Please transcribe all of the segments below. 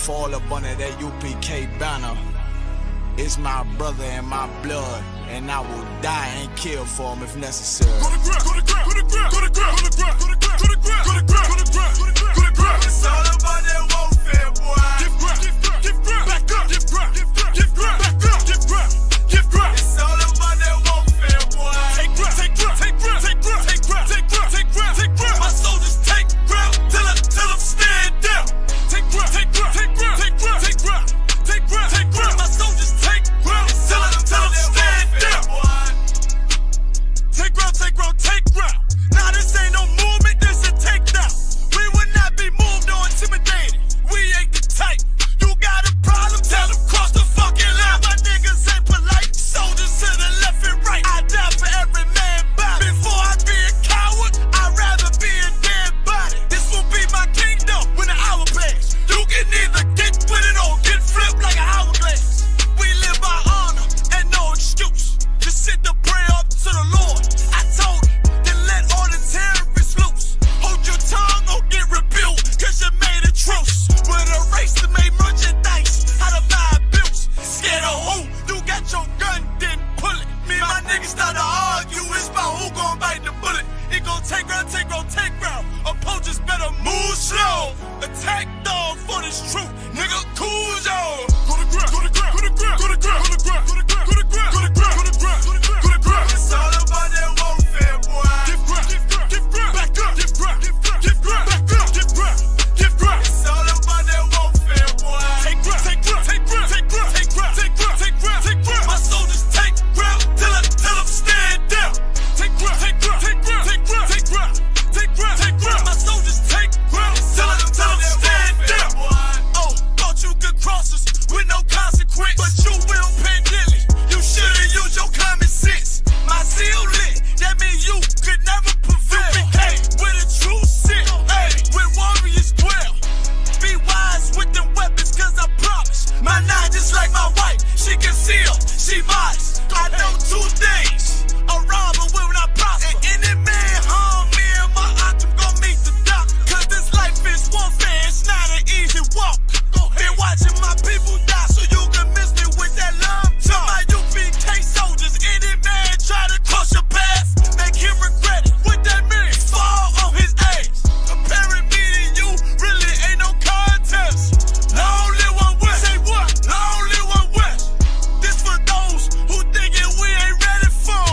fall up under that UPK banner. It's my brother and my blood, and I will die and kill for him if necessary. Go to ground, go to ground, go to ground, go to ground, go to ground, go to ground, go to ground, go to ground, go to ground, go to ground. It's all about that warfare, boy. Give ground, give ground, give ground, back up, give ground, give ground, give ground, back up, give ground, give ground. It's all about that warfare, boy. Take ground, take ground, take ground, take ground, take ground, take ground, take ground, take ground. My soldiers take ground till I'm stand down. Take ground, take ground, take ground, take ground, take ground, take ground, take ground. My soldiers take ground till I'm stand down. Take ground, take ground, take ground. Now this ain't no movement, this a takedown. We will not be moved or intimidated. We ain't the type. You got a problem, tell them cross the fucking line. My niggas ain't polite. Soldiers to the left and right. I die for every man body. Before I be a coward, I'd rather be a dead body. This will be my kingdom when the hour pass. You can either get with it or get flipped like an hourglass. We live by honor and no excuse. Just sit the prayer up to the Lord. I told him, then let all the terrorists loose. Hold your tongue or get rebuked, cause you made a truce. With a race that made merchandise out of my abuse. Scared of who? You got your gun, then pull it. Me and my niggas start to argue, it's about who gon' bite the bullet. It gon' take ground, take ground, take ground. Opponents better move slow. Attack dog for this truth, nigga, cool yo. Go to ground, go to ground, go to ground, go to ground, go to ground, go to ground, go to ground, go to ground, go to ground, go to ground, go to ground. It's all about that warfare, boy. Give ground, give ground, give ground, back up, give ground, give ground, give ground, back up, give ground, give ground. It's all about that warfare, boy. Take ground, take ground, take ground, take ground, take ground, take ground, take ground, take ground. My soldiers take ground till I'm stand down. Take ground, take ground, take ground, take ground, take ground, take ground, take ground. My soldiers take ground till I'm stand down. Oh, thought you could cross us with no consequence, but you will pay dearly. You should've used your common sense. My zeal lit, that means you could never prevail. Hey, where the truth sit, hey, where warriors dwell. Be wise with them weapons, cause I promise. My nine just like my wife, she concealed, she modest. I know two things, a robber will not prosper. And any man harm me and my aunt, I'm gon' meet the doctor. Cause this life is warfare, it's not an easy walk. Been watching my people die, so you can miss me with that love talk. My UPK soldiers, any man try to cross your path, make him regret it. What that mean? Fall on his ass. Comparing me to you really ain't no contest. Long live one West. Say what? Long live one West. This for those who thinking we ain't ready for.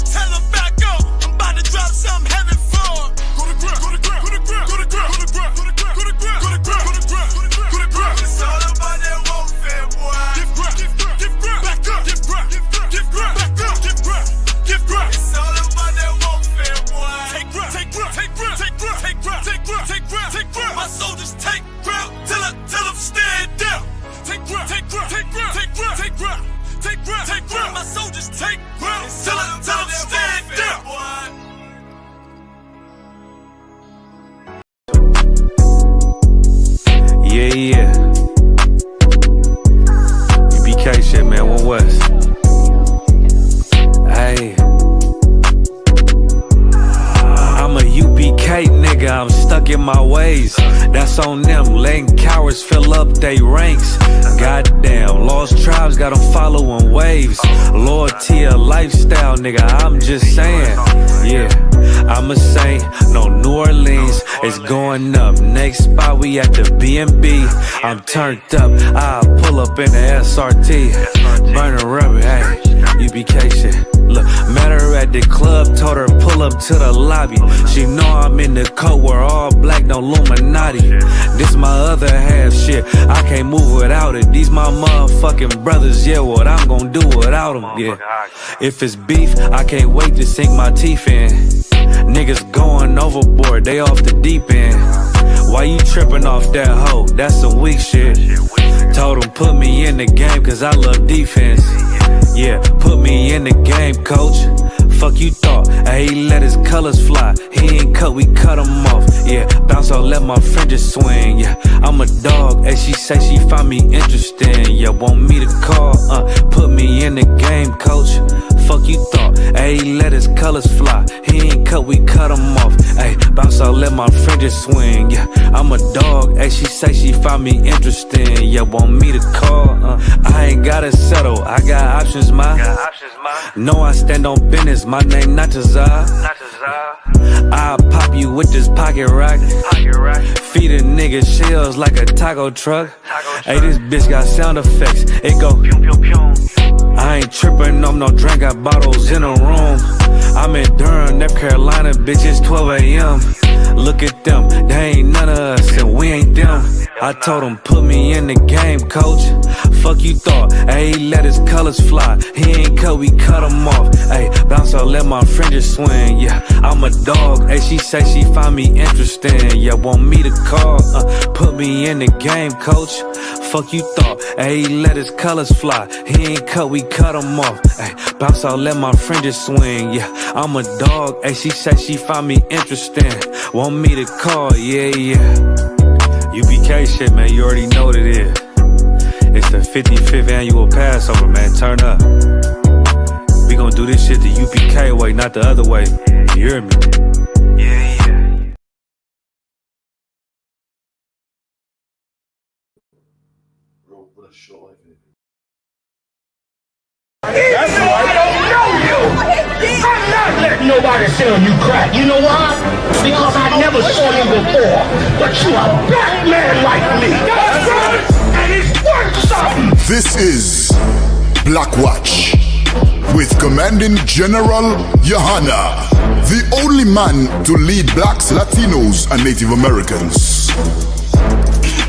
Tell them back up. I'm about to drop something heavy for. Go to ground, go to ground, go to ground, go to ground, go to ground, go to ground, go to ground, go to ground, go to ground, go to ground. It's all about that warfare, boy. Give ground, give ground, give ground, back up, give ground, give ground, give ground, back up, give ground, give ground. It's all about that warfare, boy. Take ground, take ground, take ground, take ground, take ground, take ground, take ground, take ground. My soldiers take ground till I'm stand down. Take ground, take ground, take ground, take ground, take ground, take ground, take ground. My soldiers take ground till I'm stand down. Yeah, yeah. UPK shit, man, one West. Hey. I'm a UPK nigga, I'm stuck in my ways. That's on them, letting cowards fill up they ranks. Goddamn, lost tribes got them following waves. Loyalty a lifestyle, nigga, I'm just saying. Yeah, I'm a saint, no New Orleans, it's going up. Next spot, we at the B&B. I'm turned up, I'll pull up in the SRT. Burning rubber, hey, UPK shit. Look, met her at the club, told her pull up to the lobby. She know I'm in the coat, we're all black, no Illuminati. This my other half shit, I can't move without it. These my motherfucking brothers, yeah, what I'm gonna do without them, yeah. If it's beef, I can't wait to sink my teeth in. Niggas going overboard, they off the deep end. Why you tripping off that hoe? That's some weak shit. Told him put me in the game cause I love defense. Yeah, put me in the game, coach. Fuck you thought, he let his colors fly. He ain't cut, we cut him off. Yeah, bounce out, let my fringes swing. Yeah, I'm a dog, and she say she find me interesting. Yeah, want me to call, put me in the game, coach. fuck you thought. Ayy, let his colors fly. He ain't cut, we cut him off. Ayy, bounce out, let my fringes swing. Yeah, I'm a dog. Ayy, she say she find me interesting. Yeah, want me to call? I ain't gotta settle. I got options, ma. No, I stand on business. My name not Tazar. I'll pop you with this pocket rock. Feed a nigga shells like a taco truck. Ayy, this bitch got sound effects. It go pew pew pew. I ain't trippin' on no drink, got bottles in a room. I'm in Durham, North Carolina, bitch, it's 12 a.m. Look at them, they ain't none of us, and we ain't them. I told him, put me in the game, coach. Fuck you thought, ayy, let his colors fly. He ain't cut, we cut him off. Ayy, bounce out, let my fringes swing. Yeah, I'm a dog, ayy, she say she find me interesting. Yeah, want me to call, put me in the game, coach. Fuck you thought, ayy, let his colors fly. He ain't cut, we cut him off. Ayy, bounce out, let my fringes swing. Yeah, I'm a dog, ayy, she say she find me interesting. Want me to call, yeah. UPK shit, man, you already know what it is. It's the 55th annual Passover, man, turn up. We gon' do this shit the UPK way, not the other way. You hear me? Yeah. Bro, what a show like it. Even though I don't know you, I'm not letting nobody sell you crack. You know why? Because I never saw you before. But you a black man like me. That's right. And it's worth something. This is Black Watch with Commanding General Yohana, the only man to lead blacks, Latinos, and Native Americans.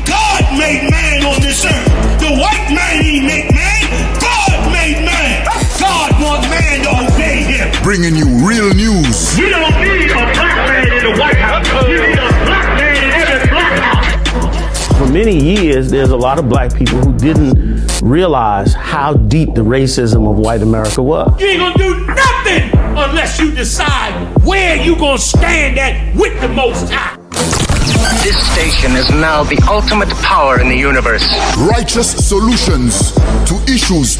God made man on this earth. The white man he make man. God made man. God wants man to obey him. Bringing you real news. You don't need a black man in the White House. You need a black man in every black house. For many years, there's a lot of black people who didn't realize how deep the racism of white America was. You ain't gonna do nothing unless you decide where you gonna stand at with the Most High. This station is now the ultimate power in the universe. Righteous solutions to issues.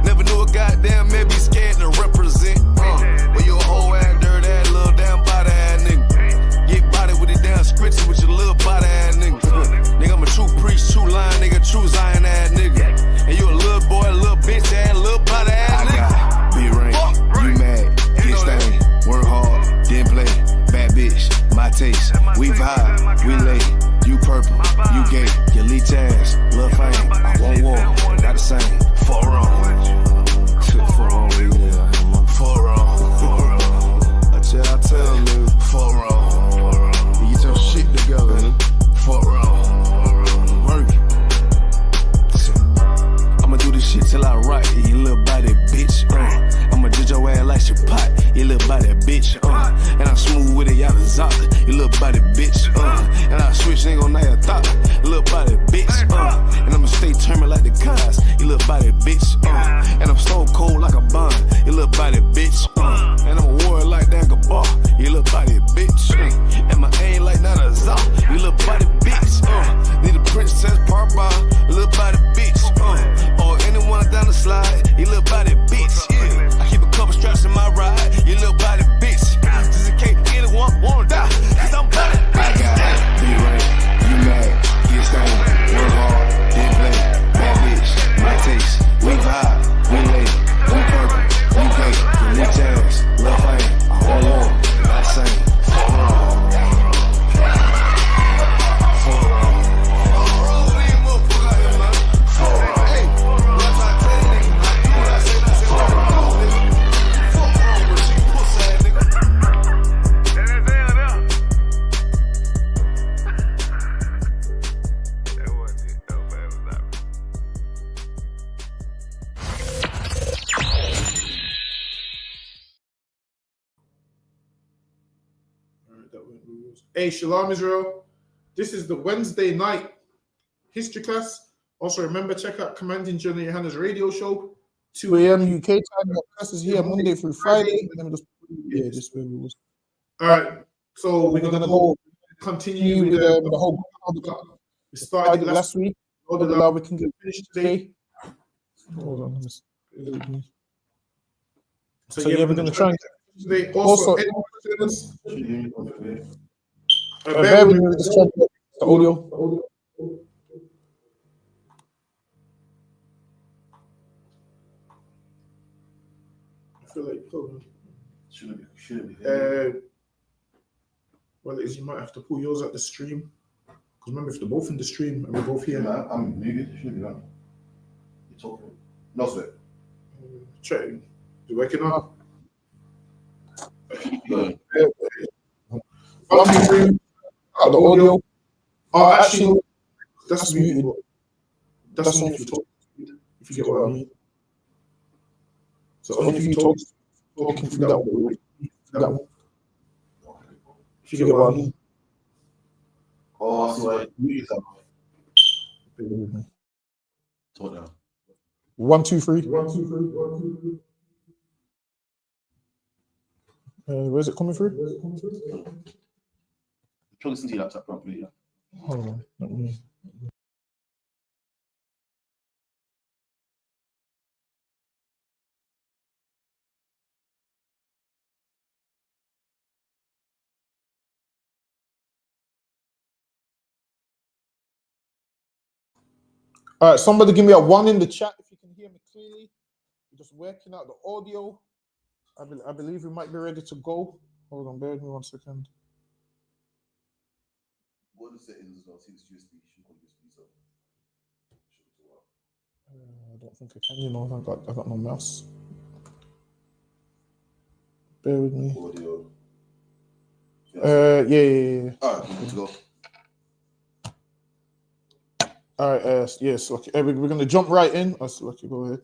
Never knew a goddamn maybe Hey, Shalom Israel. This is the Wednesday night history class. Also, remember, check out Commanding General Yohana's radio show. 2 a.m. UK time. The class is here Monday through Friday. Let me just where we was. All right. So we're gonna go continue with the whole. We started last week. Allah, we can get finished today. Hold on. So yeah, we're gonna try and get today. Also, any questions? Bear with me. Just try to get the audio. I feel like Shouldn't be. Well, you might have to pull yours at the stream. Because remember, if they're both in the stream and we're both here. Yeah, I'm muted. Shouldn't be done. You're talking. No sweat. Check. You working on? Good. The audio. Oh, actually, that's muted. That's only if you talk. If you get what I mean. So only if you talking through that one. If you get what I mean. Oh, I see why you talk now. 1, 2, 3. Where's it coming through? Try to listen to your laptop properly. Yeah. Hold on. Let me. All right, somebody give me a 1 in the chat if you can hear me clearly. We're just working out the audio. I believe we might be ready to go. Hold on, bear with me 1 second. What are the settings as well? See this USB. I don't think I can. You know, I got no mouse. Bear with me. Audio. Yeah. All right, let's go. All right, yes, okay. We're going to jump right in. Lucky, go ahead.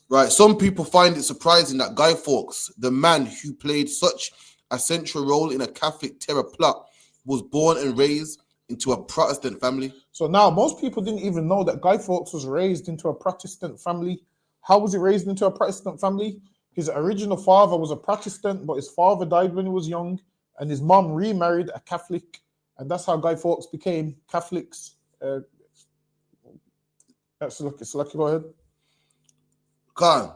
Right, some people find it surprising that Guy Fawkes, the man who played such a central role in a Catholic terror plot, was born and raised into a Protestant family. So now, most people didn't even know that Guy Fawkes was raised into a Protestant family. How was he raised into a Protestant family? His original father was a Protestant, but his father died when he was young, and his mom remarried a Catholic, and that's how Guy Fawkes became Catholics. That's lucky. Go ahead. Khan.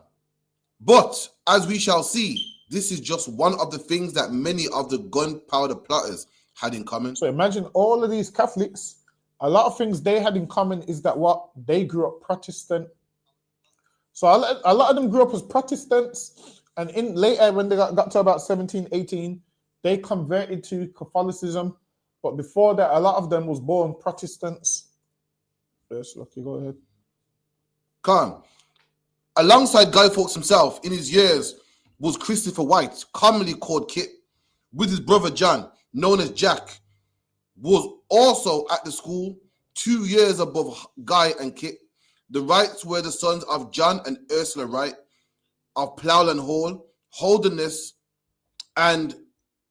But as we shall see, this is just one of the things that many of the gunpowder plotters had in common. So imagine all of these Catholics. A lot of things they had in common is that what they grew up Protestant. So a lot of them grew up as Protestants, and in later when they got to about 17, 18, they converted to Catholicism. But before that, a lot of them was born Protestants. Yes, lucky. Go ahead. Khan. Alongside Guy Fawkes himself in his years was Christopher White, commonly called Kit, with his brother John, known as Jack, was also at the school 2 years above Guy and Kit. The Wrights were the sons of John and Ursula Wright of Plowland Hall, Holderness, and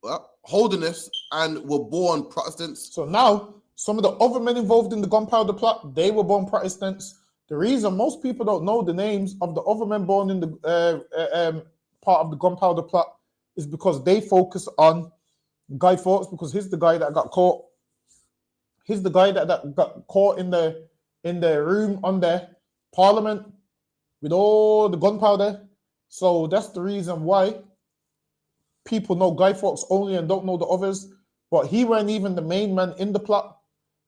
were born Protestants. So now, some of the other men involved in the gunpowder plot, they were born Protestants. The reason most people don't know the names of the other men born in the part of the gunpowder plot is because they focus on Guy Fawkes, because he's the guy that got caught. He's the guy that got caught in the room under Parliament with all the gunpowder. So that's the reason why people know Guy Fawkes only and don't know the others. But he weren't even the main man in the plot.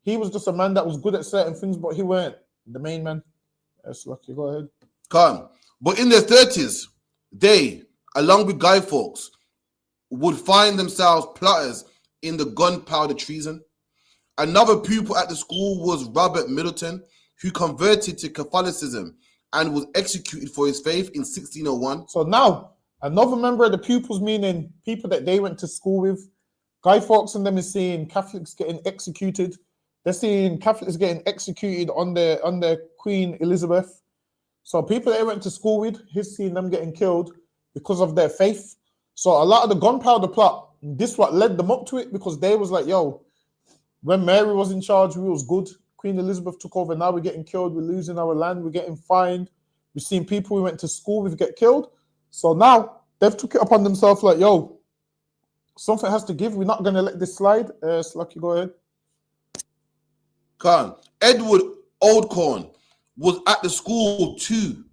He was just a man that was good at certain things, but he weren't the main man. That's lucky. Go ahead. Khan. But in their 30s, they, along with Guy Fawkes, would find themselves plotters in the gunpowder treason. Another pupil at the school was Robert Middleton, who converted to Catholicism and was executed for his faith in 1601. So now, another member of the pupils, meaning people that they went to school with, Guy Fawkes and them is seeing Catholics getting executed. They're seeing Catholics getting executed under Queen Elizabeth. So people they went to school with, he's seeing them getting killed because of their faith. So a lot of the gunpowder plot this what led them up to it, because they was like, yo, when Mary was in charge, we was good. Queen Elizabeth took over. Now we're getting killed. We're losing our land. We're getting fined. We've seen people we went to school with get killed. So now they've took it upon themselves like, yo, something has to give. We're not going to let this slide. Slucky, go ahead. Khan. Edward Oldcorn was at the school too,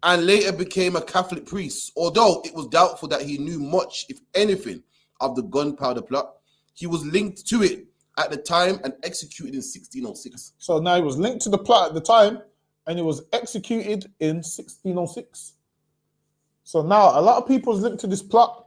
and later became a Catholic priest, although it was doubtful that he knew much, if anything, of the gunpowder plot. He was linked to it at the time and executed in 1606. So now he was linked to the plot at the time, and he was executed in 1606. So now a lot of people was linked to this plot,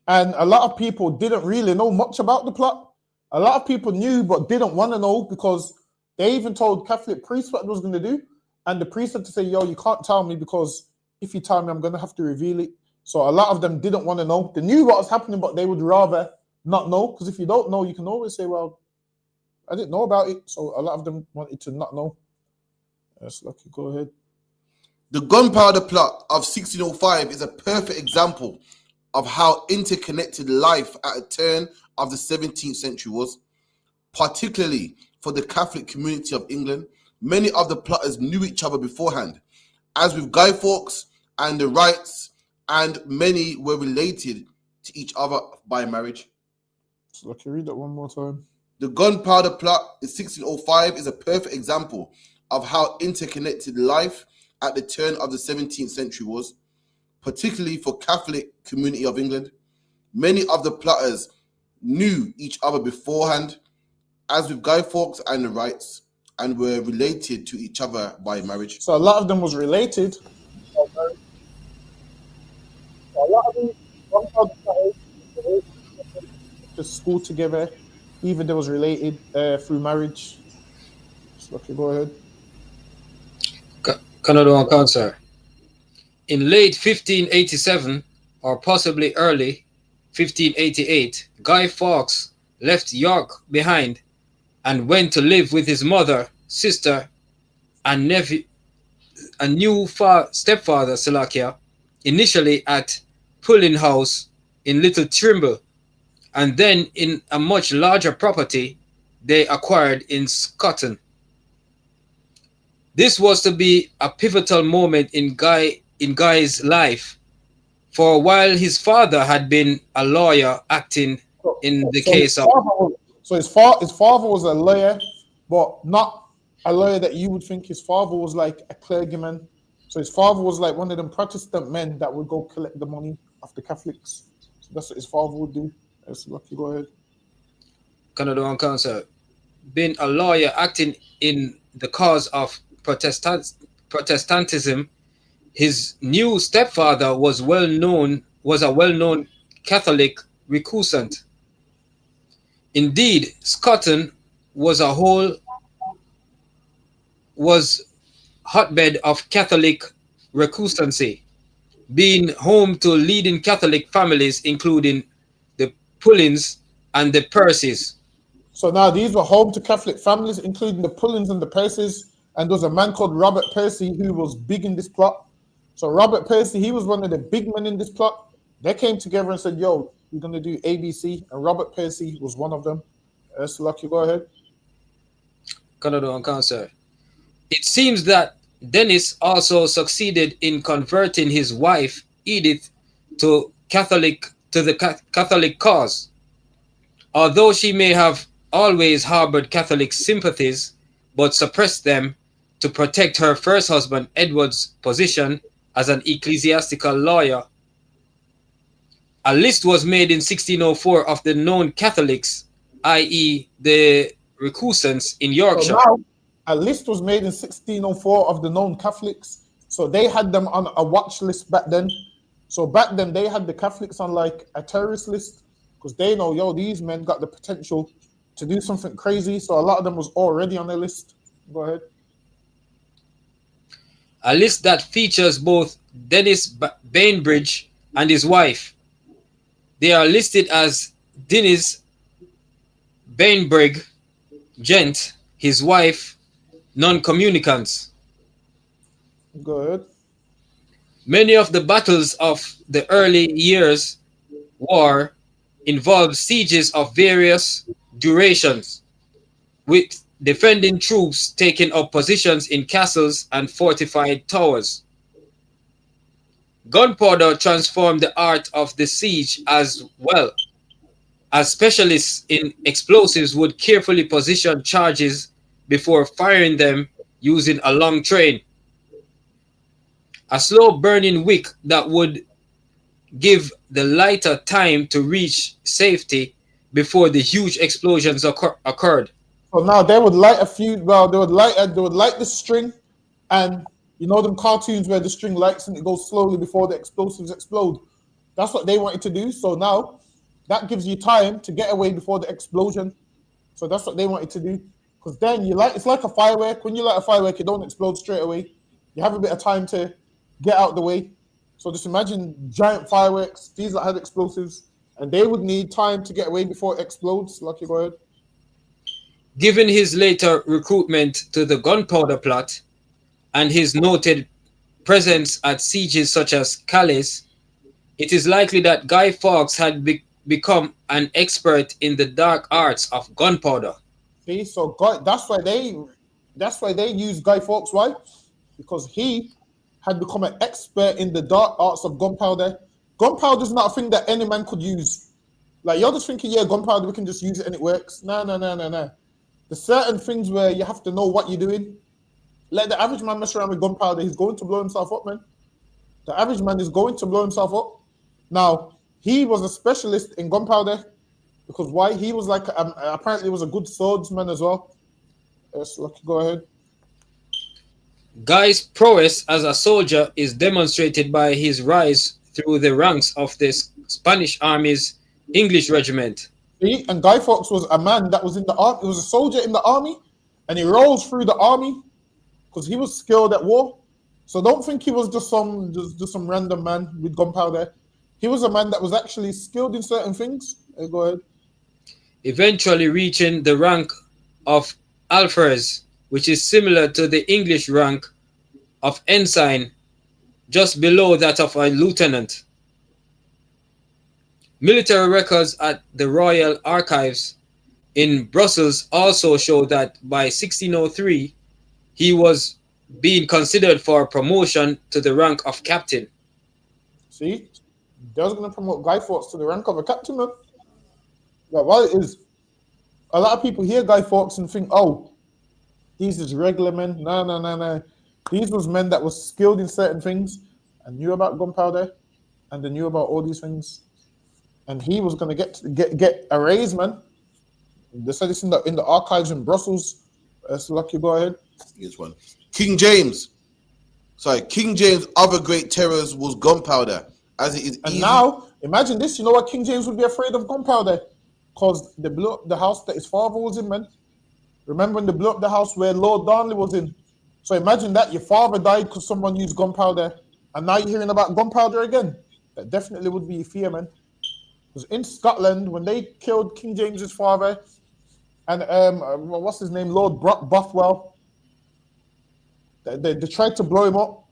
and a lot of people didn't really know much about the plot. A lot of people knew but didn't want to know, because they even told Catholic priests what it was going to do. And the priest had to say, yo, you can't tell me, because if you tell me, I'm going to have to reveal it. So a lot of them didn't want to know. They knew what was happening, but they would rather not know. Because if you don't know, you can always say, well, I didn't know about it. So a lot of them wanted to not know. Yes, Lucky, go ahead. The gunpowder plot of 1605 is a perfect example of how interconnected life at a turn of the 17th century was, particularly for the Catholic community of England. Many of the plotters knew each other beforehand, as with Guy Fawkes and the Wrights, and many were related to each other by marriage. So can you read that one more time? The gunpowder plot in 1605 is a perfect example of how interconnected life at the turn of the 17th century was, particularly for Catholic community of England. Many of the plotters knew each other beforehand, as with Guy Fawkes and the Wrights, and were related to each other by marriage. So a lot of them was related. So a lot of them to school together, even they was related through marriage. So, okay, go ahead. Canada Council. In late 1587, or possibly early 1588, Guy Fawkes left York behind and went to live with his mother, sister, and nephew, a new stepfather, Salakia, initially at Pulling House in Little Trimble, and then in a much larger property they acquired in Scotland. This was to be a pivotal moment in Guy's life, for while his father had been a lawyer acting in the case of... So his father was a lawyer, but not a lawyer that you would think. His father was like a clergyman. So his father was like one of them Protestant men that would go collect the money of the Catholics. So that's what his father would do. Yes, Lucky, go ahead. Canada Council. Being a lawyer acting in the cause of Protestantism, his new stepfather was a well-known Catholic recusant. Indeed, Scotland was hotbed of Catholic recusancy, being home to leading Catholic families, including the Pullins and the Percys. So now these were home to Catholic families, including the Pullins and the Percys. And there was a man called Robert Percy who was big in this plot. So Robert Percy, he was one of the big men in this plot. They came together and said, yo, we're going to do ABC. And Robert Percy was one of them. So Lucky, go ahead. Canada Council. It seems that Dennis also succeeded in converting his wife, Edith, to the Catholic cause. Although she may have always harbored Catholic sympathies, but suppressed them to protect her first husband, Edward's position as an ecclesiastical lawyer. A list was made in 1604 of the known Catholics, i.e. the recusants in Yorkshire. So now, a list was made in 1604 of the known Catholics. So they had them on a watch list back then. So back then they had the Catholics on like a terrorist list, because they know, yo, these men got the potential to do something crazy. So a lot of them was already on the list. Go ahead. A list that features both Dennis Bainbridge and his wife. They are listed as Dennis Bainbridge, Gent, his wife, non-communicants. Go ahead. Many of the battles of the early years war involved sieges of various durations, with defending troops taking up positions in castles and fortified towers. Gunpowder transformed the art of the siege as well, as specialists in explosives would carefully position charges before firing them using a long train. A slow burning wick that would give the lighter time to reach safety before the huge explosions occurred. So now they would light a few. Well, they would light the string, and you know them cartoons where the string lights and it goes slowly before the explosives explode. That's what they wanted to do. So now that gives you time to get away before the explosion. So that's what they wanted to do. Because then it's like a firework. When you light a firework, it don't explode straight away. You have a bit of time to get out the way. So just imagine giant fireworks, these that had explosives, and they would need time to get away before it explodes. Lucky, go ahead. Given his later recruitment to the gunpowder plot and his noted presence at sieges such as Calais, it is likely that Guy Fawkes had become an expert in the dark arts of gunpowder. See, so that's why they use Guy Fawkes. Why? Because he had become an expert in the dark arts of gunpowder. Gunpowder is not a thing that any man could use. Like, you're just thinking, yeah, gunpowder, we can just use it and it works. No. There's certain things where you have to know what you're doing. Let the average man mess around with gunpowder, he's going to blow himself up, man. The average man is going to blow himself up. Now, he was a specialist in gunpowder because why? He was like, apparently was a good swordsman as well. Yes, Lucky, go ahead. Guy's prowess as a soldier is demonstrated by his rise through the ranks of the Spanish Army's English regiment. See? And Guy Fawkes was a man that was in the army. He was a soldier in the army, and he rose through the army because he was skilled at war. So don't think he was just some random man with gunpowder. He was a man that was actually skilled in certain things. Go ahead. Eventually reaching the rank of alferez, which is similar to the English rank of ensign, just below that of a lieutenant. Military records at the Royal Archives in Brussels also show that by 1603, he was being considered for promotion to the rank of captain. See, they was going to promote Guy Fawkes to the rank of a captain, man. Like, well, it is. A lot of people hear Guy Fawkes and think, oh, these is regular men. No. These was men that was skilled in certain things and knew about gunpowder and they knew about all these things. And he was going to get a raise, man. They said this in the archives in Brussels. So Lucky, go ahead. Here's one. King James' other great terrors was gunpowder, as it is. And now, imagine this. You know what? King James would be afraid of gunpowder because they blew up the house that his father was in, man. Remember when they blew up the house where Lord Darnley was in? So imagine that your father died because someone used gunpowder, and now you're hearing about gunpowder again. That definitely would be a fear, man. Because in Scotland, when they killed King James's father, and what's his name, Lord Bothwell, they tried to blow him up,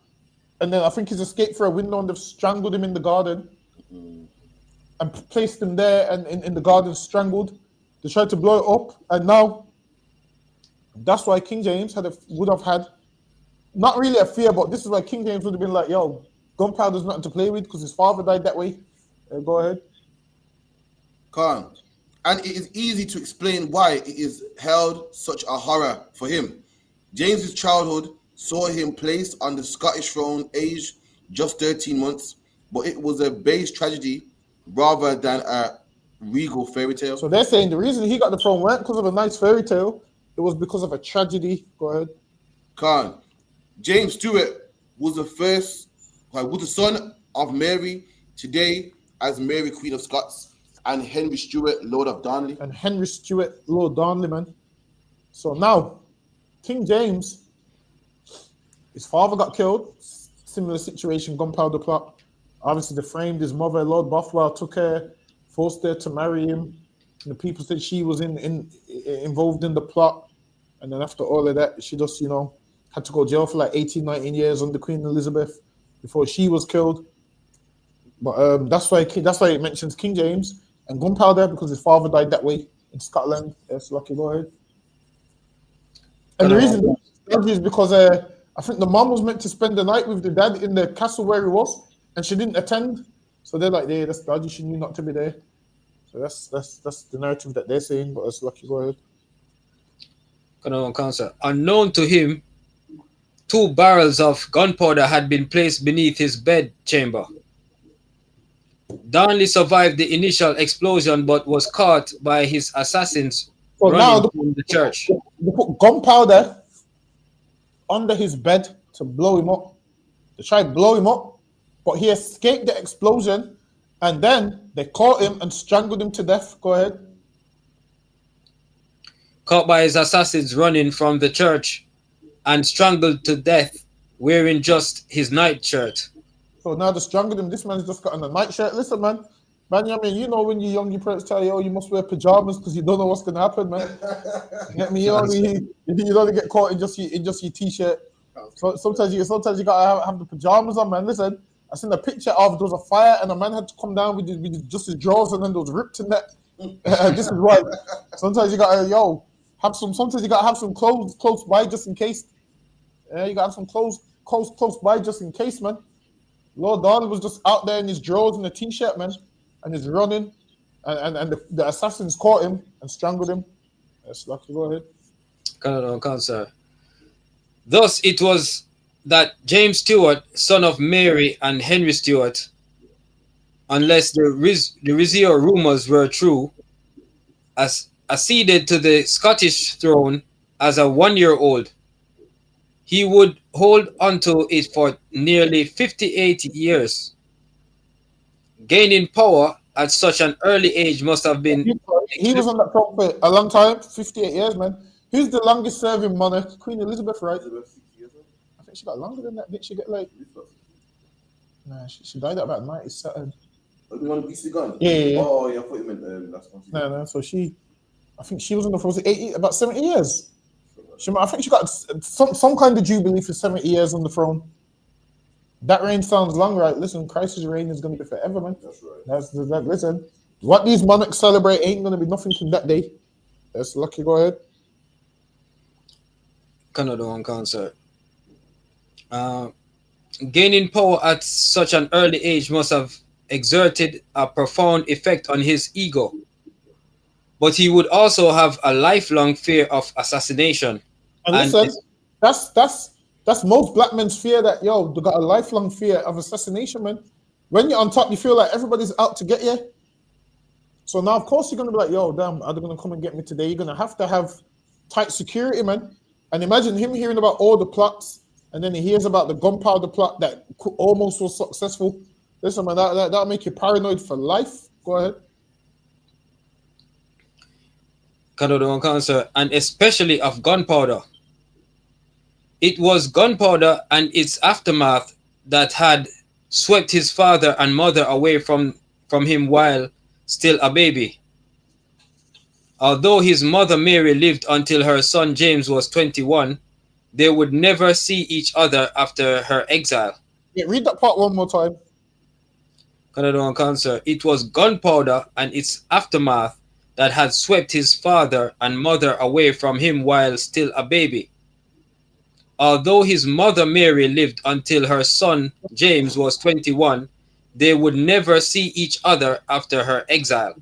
and then I think he's escaped through a window and they've strangled him in the garden, and placed him there and in the garden strangled. They tried to blow it up, and now that's why King James would have had not really a fear, but this is why King James would have been like, yo, gunpowder's nothing to play with because his father died that way. Go ahead. Khan. And it is easy to explain why it is held such a horror for him. James's childhood saw him placed on the Scottish throne aged just 13 months, but it was a base tragedy rather than a regal fairy tale. So they're saying the reason he got the throne weren't because of a nice fairy tale, it was because of a tragedy. Go ahead. Khan. James Stewart was the son of Mary, today as Mary Queen of Scots, and Henry Stewart, Lord of Darnley. And Henry Stewart, Lord Darnley, man. So now, King James, his father got killed. Similar situation, gunpowder plot. Obviously, they framed his mother, Lord Bothwell, took her, forced her to marry him. And the people said she was involved in the plot. And then after all of that, she just, had to go to jail for like 18, 19 years under Queen Elizabeth before she was killed. But that's why it mentions King James. and gunpowder because his father died that way in Scotland. Yes, Lucky, go ahead. And the reason is because I think the mom was meant to spend the night with the dad in the castle where he was, and she didn't attend. So they're like, "Yeah, that's dodgy. She knew not to be there." So that's the narrative that they're saying. But it's Lucky, go ahead. Unknown to him, 2 barrels of gunpowder had been placed beneath his bed chamber. Darnley survived the initial explosion but was caught by his assassins running from the church. They put gunpowder under his bed to blow him up. They tried to blow him up, but he escaped the explosion, and then they caught him and strangled him to death. Go ahead. Caught by his assassins running from the church and strangled to death wearing just his nightshirt. So now they strangled him. This man's just got on a nightshirt. Listen, man, I mean, you know when you're young, your parents tell you, oh, you must wear pajamas because you don't know what's going to happen, man. You get me? You only get caught in just your t-shirt. So sometimes you got to have the pajamas on, man. Listen, I seen a picture of there was a fire and a man had to come down with just his drawers and then those ripped in that. This is why. Sometimes you got to, sometimes you got to have some clothes close by just in case. Yeah, you got to have some clothes close by just in case, man. Lord Darnley was just out there in his drawers and a t-shirt, man, and he's running, and the assassins caught him and strangled him. Yes, Lucky, go ahead. Sir. Thus it was that James Stewart, son of Mary and Henry Stewart, unless the Rizzio rumors were true, acceded to the Scottish throne as a 1-year-old. He would hold onto it for nearly 58 years. Gaining power at such an early age must have been... He was on that throne for a long time, 58 years, man. Who's the longest serving monarch? Queen Elizabeth, right? I think she got longer than that. Didn't she get like... Nah, she died at about 97. The one BC gun? Yeah. Oh, yeah, I thought you meant last one. No, so I think she was on the throne for about 70 years. I think she got some kind of jubilee for 70 years on the throne. That reign sounds long, right? Listen, Christ's reign is going to be forever, man. That's right. Listen, what these monarchs celebrate ain't going to be nothing from that day. That's Lucky, go ahead. Canada on concert. Gaining power at such an early age must have exerted a profound effect on his ego. But he would also have a lifelong fear of assassination. And listen, that's most black men's fear, that they got a lifelong fear of assassination, man. When you're on top, you feel like everybody's out to get you. So now, of course, you're gonna be like, damn, are they gonna come and get me today? You're gonna have to have tight security, man. And imagine him hearing about all the plots, and then he hears about the gunpowder plot that almost was successful. Listen, man, that'll make you paranoid for life. Go ahead. Cancer, and especially of gunpowder. It was gunpowder and its aftermath that had swept his father and mother away from him while still a baby. Although his mother Mary lived until her son James was 21, they would never see each other after her exile. Yeah, read that part one more time. Cancer. It was gunpowder and its aftermath that had swept his father and mother away from him while still a baby. Although his mother Mary lived until her son James was 21, they would never see each other after her exile.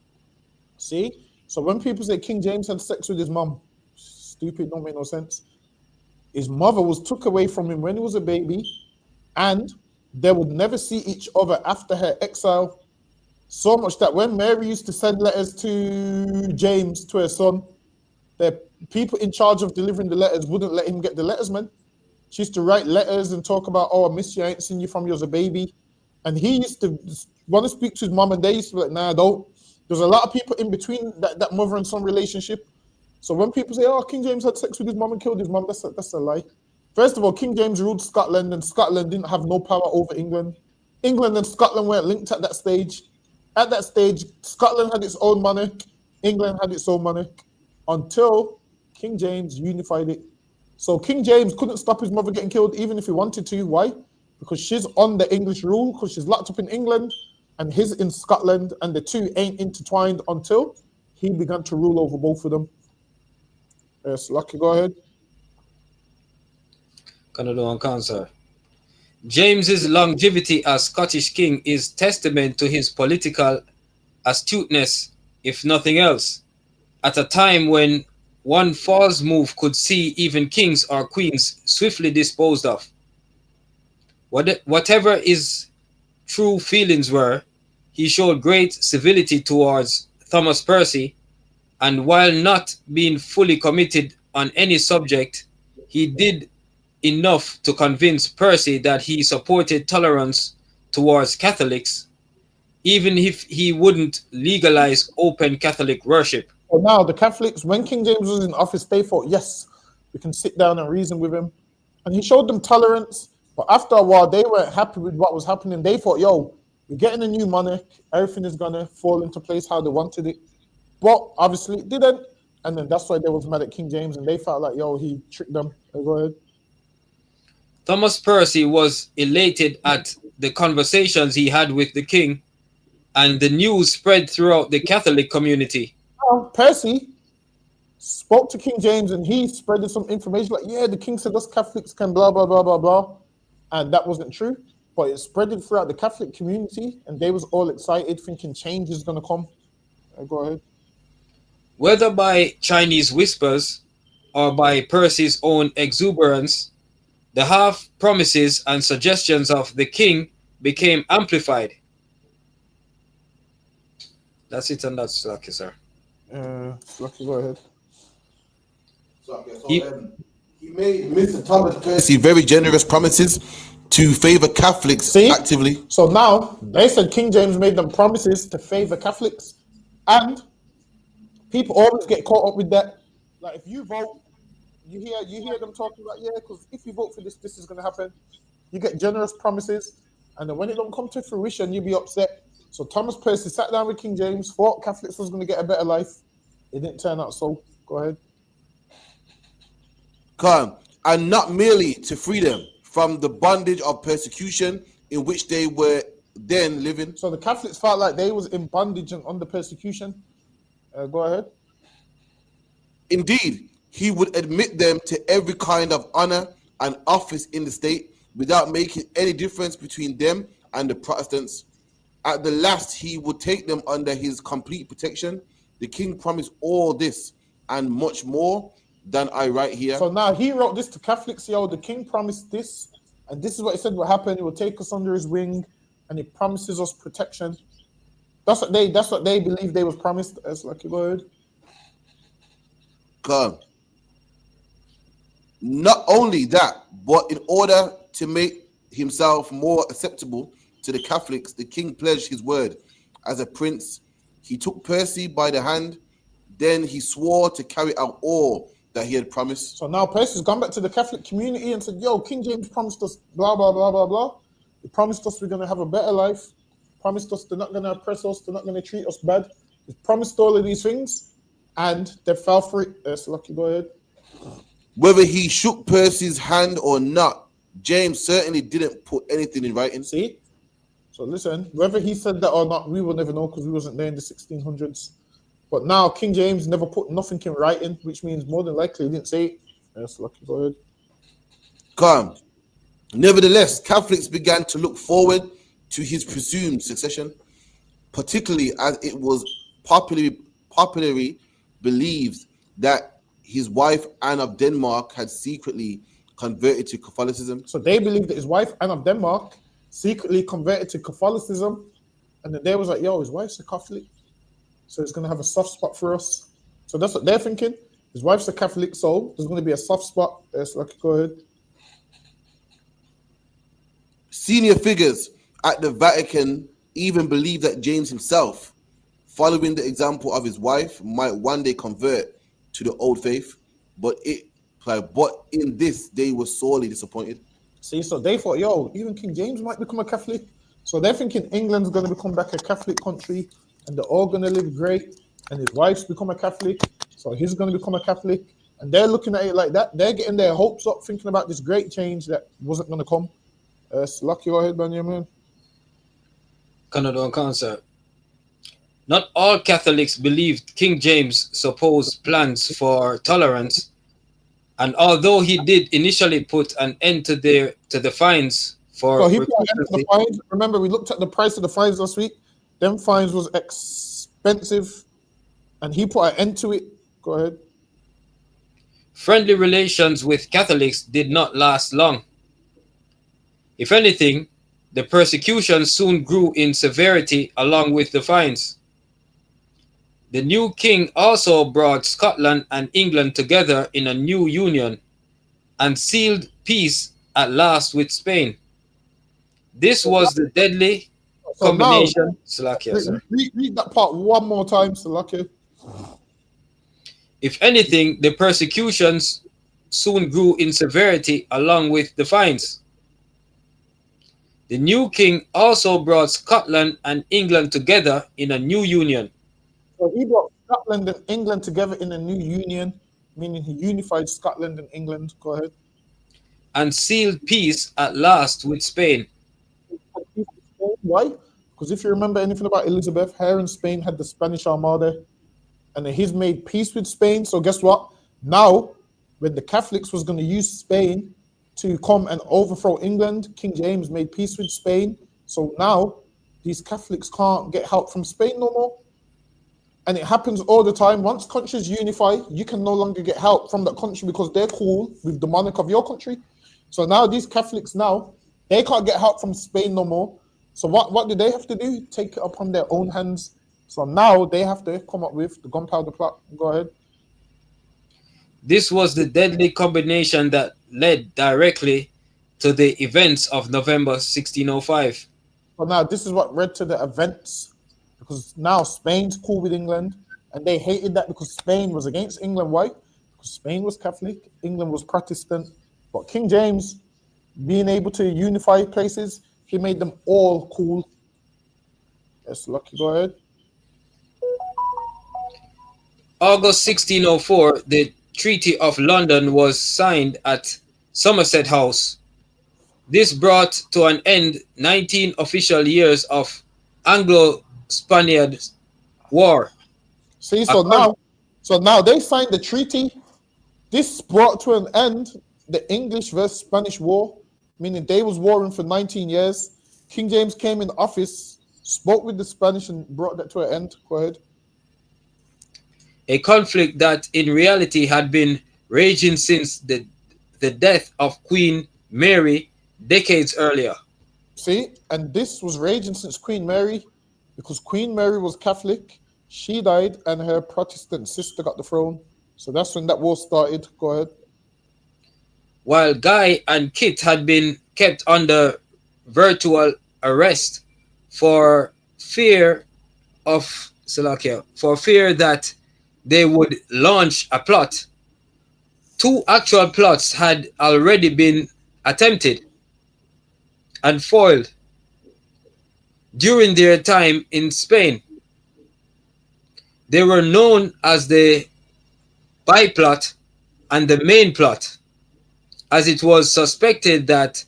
See? So when people say King James had sex with his mom, stupid, don't make no sense. His mother was took away from him when he was a baby, and they would never see each other after her exile. So much that when Mary used to send letters to James, to her son, the people in charge of delivering the letters wouldn't let him get the letters, man. She used to write letters and talk about, I miss you, I ain't seen you from you as a baby. And he used to want to speak to his mom, and they used to be like, nah, don't. There's a lot of people in between that mother and son relationship. So when people say, King James had sex with his mom and killed his mom, that's a lie. First of all, King James ruled Scotland, and Scotland didn't have no power over England. England and Scotland weren't linked at that stage. At that stage, Scotland had its own monarch, England had its own monarch, until King James unified it. So King James couldn't stop his mother getting killed, even if he wanted to. Why? Because she's on the English rule, because she's locked up in England. and his in Scotland, and the two ain't intertwined until he began to rule over both of them. Yes, Lucky, go ahead. Canada and Cancer. James's longevity as Scottish king is testament to his political astuteness, if nothing else, at a time when one false move could see even kings or queens swiftly disposed of. Whatever his true feelings were, he showed great civility towards Thomas Percy, and while not being fully committed on any subject, he did enough to convince Percy that he supported tolerance towards Catholics, even if he wouldn't legalize open Catholic worship. So now the Catholics, when King James was in office, they thought, yes, we can sit down and reason with him. And he showed them tolerance. But after a while, they weren't happy with what was happening. They thought, yo, we're getting a new monarch. Everything is going to fall into place how they wanted it. But obviously it didn't. And then that's why they was mad at King James. And they felt like, yo, he tricked them. Go ahead. Thomas Percy was elated at the conversations he had with the king, and the news spread throughout the Catholic community. Percy spoke to King James and he spreaded some information like, yeah, the king said us Catholics can blah, blah, blah, blah, blah. And that wasn't true. But it spread throughout the Catholic community and they was all excited thinking change is going to come. Go ahead. Whether by Chinese whispers or by Percy's own exuberance, the half promises and suggestions of the king became amplified. That's it, and that's Lucky, sir. Lucky, go ahead. He made Mr. Thomas Percy very generous promises to favor Catholics actively. So now they said King James made them promises to favor Catholics, and people always get caught up with that. Like if you vote, you hear them talking about, yeah, because if you vote for this, this is going to happen. You get generous promises, and then when it don't come to fruition, you be upset. So Thomas Percy sat down with King James, thought Catholics was going to get a better life. It didn't turn out so. Go ahead. Come, and not merely to free them from the bondage of persecution in which they were then living. So the Catholics felt like they was in bondage and under persecution. Go ahead. Indeed, he would admit them to every kind of honor and office in the state without making any difference between them and the Protestants. At the last, he would take them under his complete protection. The king promised all this and much more than I write here. So now he wrote this to Catholics. Yo, the king promised this, and this is what he said will happen. He will take us under his wing, and he promises us protection. That's what they believe they was promised. As like a word. Come. Not only that, but in order to make himself more acceptable to the Catholics, the king pledged his word as a prince. He took Percy by the hand, then he swore to carry out all that he had promised. So now Percy's gone back to the Catholic community and said, yo, King James promised us blah, blah, blah, blah, blah. He promised us we're going to have a better life. Promised us they're not going to oppress us. They're not going to treat us bad. He promised all of these things, and they fell for it. So Lucky, go ahead. Whether he shook Percy's hand or not, James certainly didn't put anything in writing. See? So listen, whether he said that or not, we will never know because we wasn't there in the 1600s. But now King James never put nothing in writing, which means more than likely he didn't say it. Yes, Lucky, go ahead. Come. Nevertheless, Catholics began to look forward to his presumed succession, particularly as it was popularly believed that his wife Anne of Denmark had secretly converted to Catholicism. So they believed that his wife Anne of Denmark secretly converted to Catholicism, and then they was like, yo, his wife's a Catholic, so he's going to have a soft spot for us. So that's what they're thinking. His wife's a Catholic, so there's going to be a soft spot. Yes, Lucky, go ahead. Senior figures at the Vatican even believed that James himself, following the example of his wife, might one day convert to the old faith, but in this they were sorely disappointed. See, so they thought, yo, even King James might become a Catholic. So they're thinking England's going to become back a Catholic country, and they're all going to live great, and his wife's become a Catholic, so he's going to become a Catholic, and they're looking at it like that. They're getting their hopes up, thinking about this great change that wasn't going to come. Lucky, go ahead, Benjamin. Canada and Cancer. Not all Catholics believed King James' supposed plans for tolerance, and although he did initially put an end to the fines for So he put an end to the recusancy, fines. Remember, we looked at the price of the fines last week. Them fines was expensive, and he put an end to it. Go ahead. friendly relations with Catholics did not last long. If anything, the persecution soon grew in severity along with the fines. The new king also brought Scotland and England together in a new union and sealed peace at last with Spain. This was the deadly So now, combination. Slovakia, sorry. read that part one more time, Slovakia. If anything, the persecutions soon grew in severity along with the fines. The new king also brought Scotland and England together in a new union. So he brought Scotland and England together in a new union, meaning he unified Scotland and England. Go ahead. And sealed peace at last with Spain. Why? Because if you remember anything about Elizabeth, her and Spain had the Spanish Armada, and then he's made peace with Spain. So guess what? Now, when the Catholics was going to use Spain to come and overthrow England, King James made peace with Spain. So now these Catholics can't get help from Spain no more. And it happens all the time. Once countries unify, you can no longer get help from that country because they're cool with the monarch of your country. So now these Catholics now, they can't get help from Spain no more. So what do they have to do? Take it upon their own hands. So now they have to come up with the gunpowder plot. Go ahead. This was the deadly combination that led directly to the events of November 1605. So now this is what led to the events, because now Spain's cool with England, and they hated that because Spain was against England. Why? Because Spain was Catholic, England was Protestant. But King James, being able to unify places, he made them all cool. Yes, Lucky, go ahead. August 1604, the Treaty of London was signed at Somerset House. This brought to an end 19 official years of Anglo-Spaniard War. See, so now they signed the treaty. This brought to an end the English versus Spanish War, meaning they was warring for 19 years. King James came in office, spoke with the Spanish, and brought that to an end. Go ahead. A conflict that in reality had been raging since the death of Queen Mary decades earlier. See, and this was raging since Queen Mary, because Queen Mary was Catholic. She died, and her Protestant sister got the throne. So that's when that war started. Go ahead. While Guy and Kit had been kept under virtual arrest for fear that they would launch a plot. 2 actual plots had already been attempted and foiled during their time in Spain. They were known as the biplot and the main plot, as it was suspected that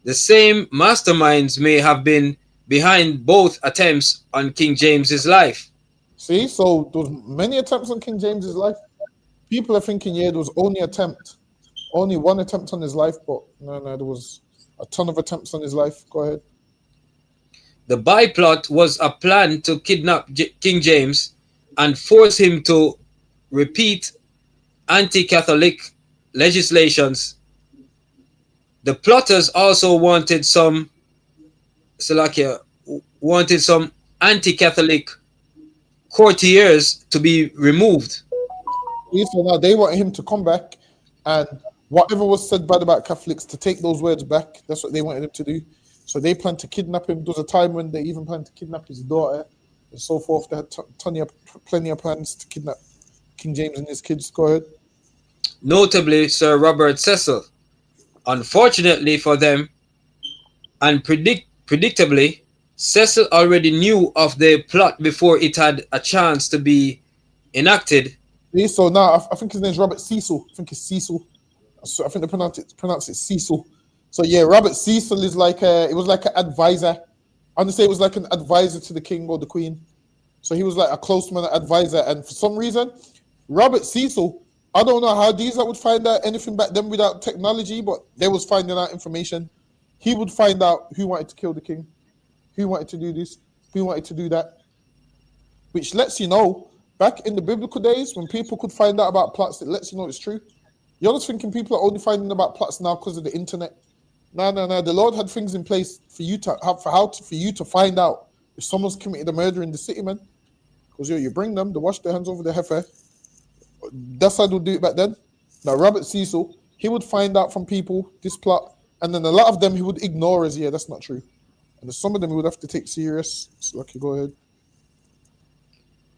the same masterminds may have been behind both attempts on King James's life. See, so there was many attempts on King James's life. People are thinking, yeah, there was only one attempt on his life, but no, there was a ton of attempts on his life. Go ahead. The biplot was a plan to kidnap King James and force him to repeat anti-Catholic legislations. The plotters also wanted some anti-Catholic courtiers to be removed. So now they wanted him to come back, and whatever was said bad about Catholics, to take those words back. That's what they wanted him to do. So they planned to kidnap him. There was a time when they even planned to kidnap his daughter and so forth. They had plenty of plans to kidnap King James and his kids. Go ahead. Notably, Sir Robert Cecil. Unfortunately for them, and predictably, Cecil already knew of the plot before it had a chance to be enacted. So now I think his name's Robert Cecil. I think it's Cecil. So I think they pronounce it Cecil. So yeah, Robert Cecil is like it was like an advisor I'm gonna say it was like an advisor to the king or the queen. So he was like a close man advisor. And for some reason, Robert Cecil, I don't know how these would find out anything back then without technology, but they was finding out information. He would find out who wanted to kill the king, who wanted to do this, who wanted to do that. Which lets you know, back in the biblical days, when people could find out about plots, it lets you know it's true. You're just thinking people are only finding about plots now because of the internet. No. The Lord had things in place for you to have, for you to find out if someone's committed a murder in the city, man. Because you bring them, they wash their hands over the heifer. That's how they would do it back then. Now, Robert Cecil, he would find out from people this plot, and then a lot of them he would ignore as, yeah, that's not true. And some of them he would have to take serious. So, okay, go ahead.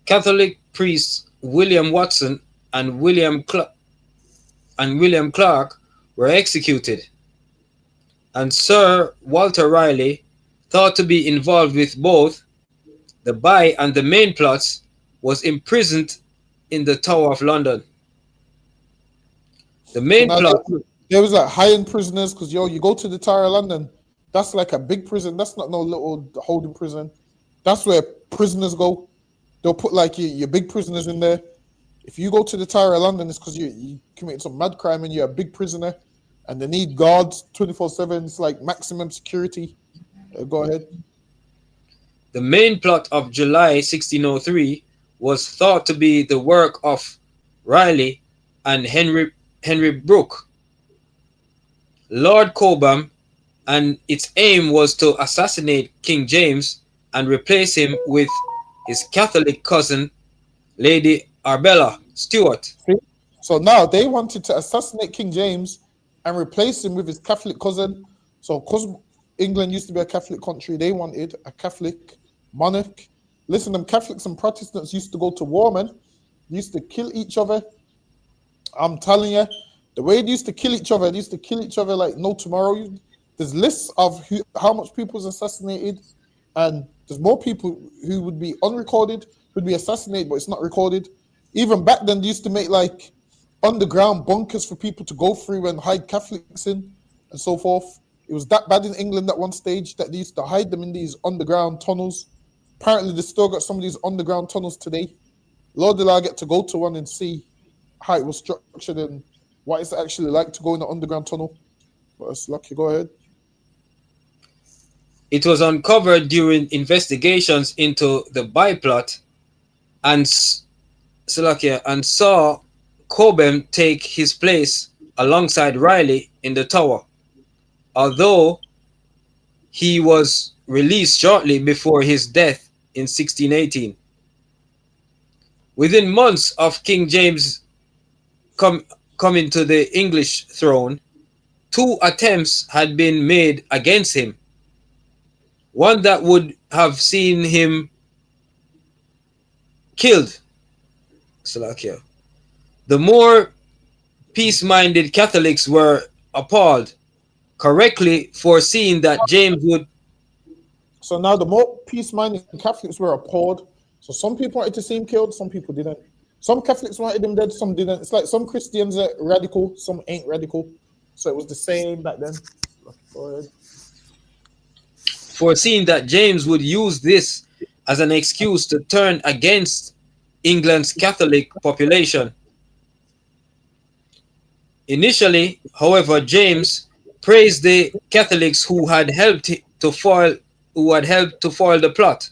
Catholic priests William Watson and William Clark were executed, and Sir Walter Raleigh, thought to be involved with both the by and the main plots, was imprisoned in the Tower of London. The main plot. There was like high-end prisoners because you go to the Tower of London. That's like a big prison. That's not no little holding prison. That's where prisoners go. They'll put like your big prisoners in there. If you go to the Tower of London, it's because you committed some mad crime and you're a big prisoner, and they need guards 24/7. It's like maximum security. Go ahead. The main plot of July 1603 was thought to be the work of Raleigh and Henry Brooke, Lord Cobham, and its aim was to assassinate King James and replace him with his Catholic cousin, Lady Arbella Stuart. So now they wanted to assassinate King James and replace him with his Catholic cousin. So because England used to be a Catholic country, they wanted a Catholic monarch. Listen, them Catholics and Protestants used to go to war, man. They used to kill each other. I'm telling you, the way they used to kill each other, like no tomorrow. There's lists of how much people was assassinated, and there's more people who would be unrecorded, who'd be assassinated, but it's not recorded. Even back then, they used to make like underground bunkers for people to go through and hide Catholics in, and so forth. It was that bad in England at one stage that they used to hide them in these underground tunnels. Apparently, they still got some of these underground tunnels today. Lord, did I get to go to one and see how it was structured and what it's actually like to go in an underground tunnel. But it's lucky. Go ahead. It was uncovered during investigations into the byplot, and saw Cobham take his place alongside Raleigh in the Tower, although he was released shortly before his death in 1618. Within months of King James coming to the English throne, 2 attempts had been made against him. One that would have seen him killed. The more peace-minded Catholics were appalled, correctly foreseeing that James would. So now the more peace-minded Catholics were appalled. So some people wanted to see him killed, some people didn't. Some Catholics wanted him dead, some didn't. It's like some Christians are radical, some ain't radical. So it was the same back then. Go ahead. Foreseeing that James would use this as an excuse to turn against England's Catholic population. Initially, however, James praised the Catholics who had helped to foil the plot.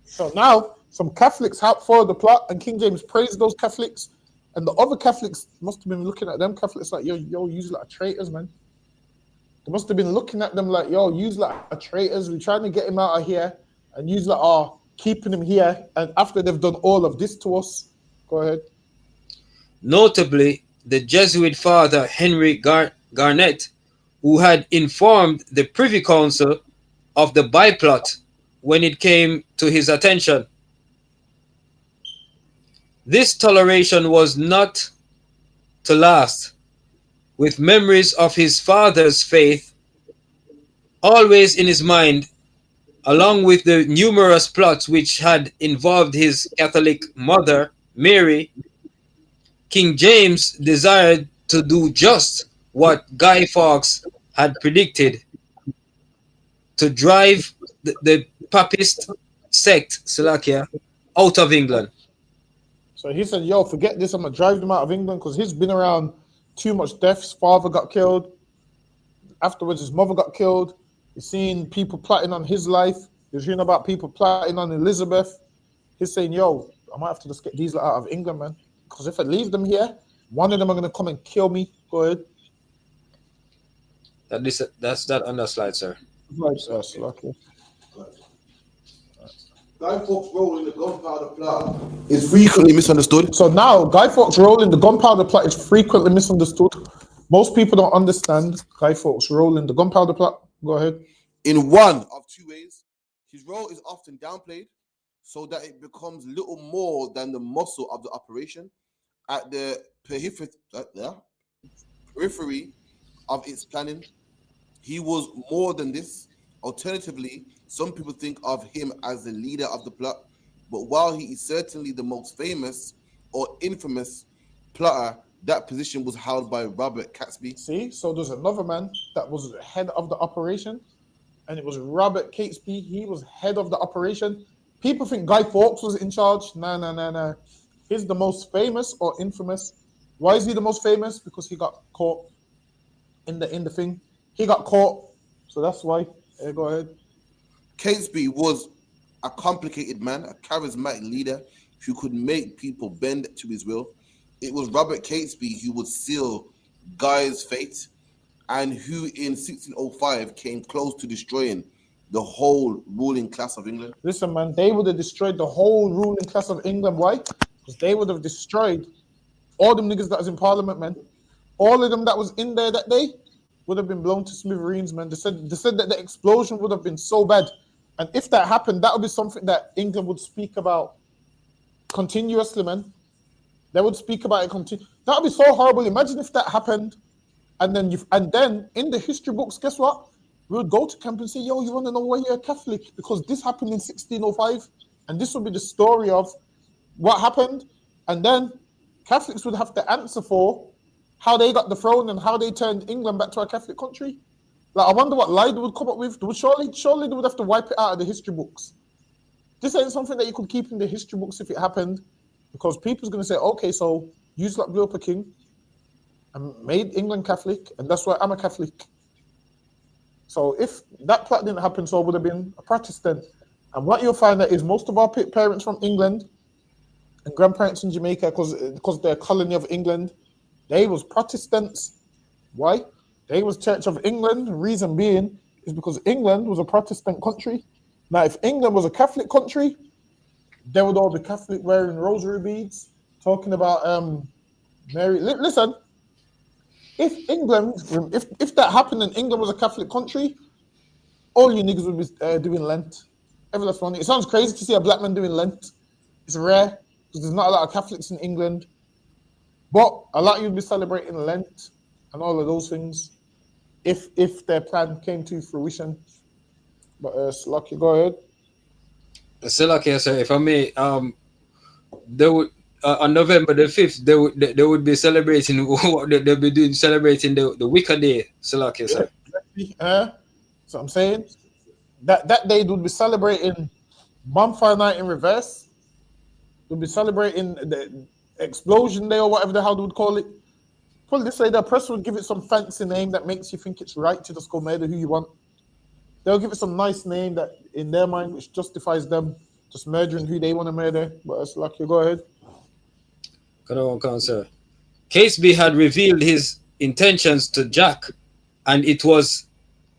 So now some Catholics helped foil the plot, and King James praised those Catholics, and the other Catholics must have been looking at them Catholics like, yo, you like traitors, man. They must have been looking at them like, yo, use like a traitors. We're trying to get him out of here, and use like, keeping him here. And after they've done all of this to us, go ahead. Notably, the Jesuit father Henry Garnet, who had informed the Privy Council of the byplot when it came to his attention. This toleration was not to last. With memories of his father's faith always in his mind, along with the numerous plots which had involved his Catholic mother, Mary, King James desired to do just what Guy Fawkes had predicted, to drive the papist sect, Slovakia, out of England. So he said, yo, forget this. I'm going to drive them out of England because he's been around too much death. His father got killed. Afterwards, his mother got killed. He's seen people plotting on his life. He's hearing about people plotting on Elizabeth. He's saying, yo, I might have to just get these out of England, man. Because if I leave them here, one of them are going to come and kill me. Go ahead. That's that on the slide, sir. Right, sir. Okay. Guy Fawkes' role in the gunpowder plot is frequently misunderstood. So now, Guy Fawkes' role in the gunpowder plot is frequently misunderstood. Most people don't understand Guy Fawkes' role in the gunpowder plot. Go ahead. In one of two ways, his role is often downplayed so that it becomes little more than the muscle of the operation at the periphery of its planning. He was more than this. Alternatively, some people think of him as the leader of the plot, but while he is certainly the most famous or infamous plotter, that position was held by Robert Catesby. See, so there's another man that was head of the operation, and it was Robert Catesby. He was head of the operation. People think Guy Fawkes was in charge. No. He's the most famous or infamous. Why is he the most famous? Because he got caught in the thing. He got caught, so that's why. Go ahead. Catesby was a complicated man, a charismatic leader who could make people bend to his will. It was Robert Catesby who would seal Guy's fate and who in 1605 came close to destroying the whole ruling class of England. Listen, man, they would have destroyed the whole ruling class of England. Why? Because they would have destroyed all them niggas that was in Parliament, man. All of them that was in there that day would have been blown to smithereens, man. They said that the explosion would have been so bad. And if that happened, that would be something that England would speak about continuously, man. They would speak about it continuously. That would be so horrible. Imagine if that happened, and then in the history books, guess what? We would go to camp and say, yo, you want to know why you're a Catholic? Because this happened in 1605, and this would be the story of what happened. And then Catholics would have to answer for how they got the throne and how they turned England back to a Catholic country. Like, I wonder what lie they would come up with. Surely they would have to wipe it out of the history books. This ain't something that you could keep in the history books if it happened, because people's going to say, okay, so you like blew up a king and made England Catholic, and that's why I'm a Catholic. So if that plot didn't happen, so it would have been a Protestant. And what you'll find out is most of our parents from England and grandparents in Jamaica, because they're a colony of England, they was Protestants. Why? They was Church of England. The reason being is because England was a Protestant country. Now, if England was a Catholic country, they would all be Catholic wearing rosary beads, talking about Mary. Listen, if that happened and England was a Catholic country, all you niggas would be doing Lent. Every last one. It sounds crazy to see a black man doing Lent. It's rare because there's not a lot of Catholics in England. But a lot of you would be celebrating Lent and all of those things if their plan came to fruition. But Slocky, go ahead. Slocky, sir, if I may, they would on November the 5th, they would be celebrating what they'll be doing, celebrating the Wicca Day, Slocky, sir. So I'm saying that day they would be celebrating Bonfire Night in reverse. They'll be celebrating the Explosion Day or whatever the hell they would call it. Put it this way, the press would give it some fancy name that makes you think it's right to just go murder who you want. They'll give it some nice name that, in their mind, which justifies them just murdering who they want to murder. But it's like, you go ahead. Come on, sir. Catesby had revealed his intentions to Jack, and it was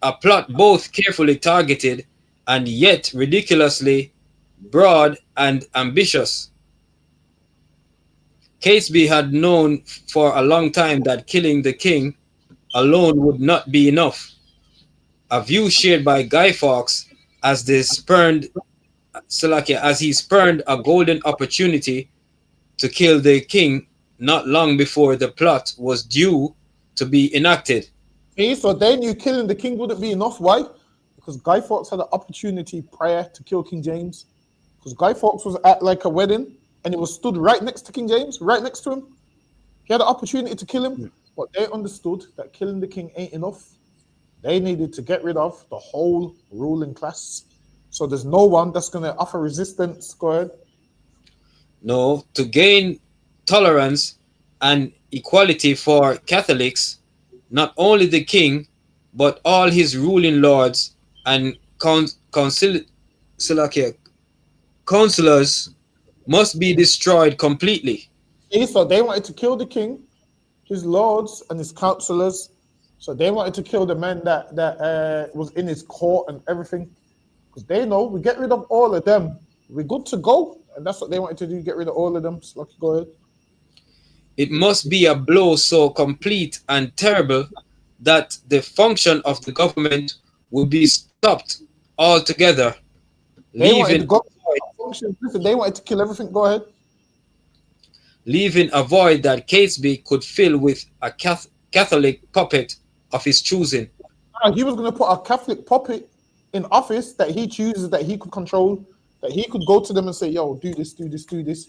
a plot both carefully targeted and yet ridiculously broad and ambitious. Catesby had known for a long time that killing the king alone would not be enough, a view shared by Guy Fawkes as he spurned a golden opportunity to kill the king not long before the plot was due to be enacted. See, so they knew killing the king wouldn't be enough. Why? Because Guy Fawkes had an opportunity prior to kill King James. Because Guy Fawkes was at like a wedding and it was stood right next to King James, right next to him. He had an opportunity to kill him, but they understood that killing the king ain't enough. They needed to get rid of the whole ruling class. So there's no one that's going to offer resistance. Go ahead. No, to gain tolerance and equality for Catholics, not only the king, but all his ruling lords and counselors must be destroyed completely. So they wanted to kill the king, his lords, and his counselors. So they wanted to kill the men that was in his court and everything. Because they know we get rid of all of them, we're good to go. And that's what they wanted to do, get rid of all of them. So go ahead. It must be a blow so complete and terrible that the function of the government would be stopped altogether. They wanted to kill everything. Go ahead. Leaving a void that Catesby could fill with a Catholic puppet of his choosing. He was going to put a Catholic puppet in office that he chooses, that he could control, that he could go to them and say, "Yo, do this, do this, do this."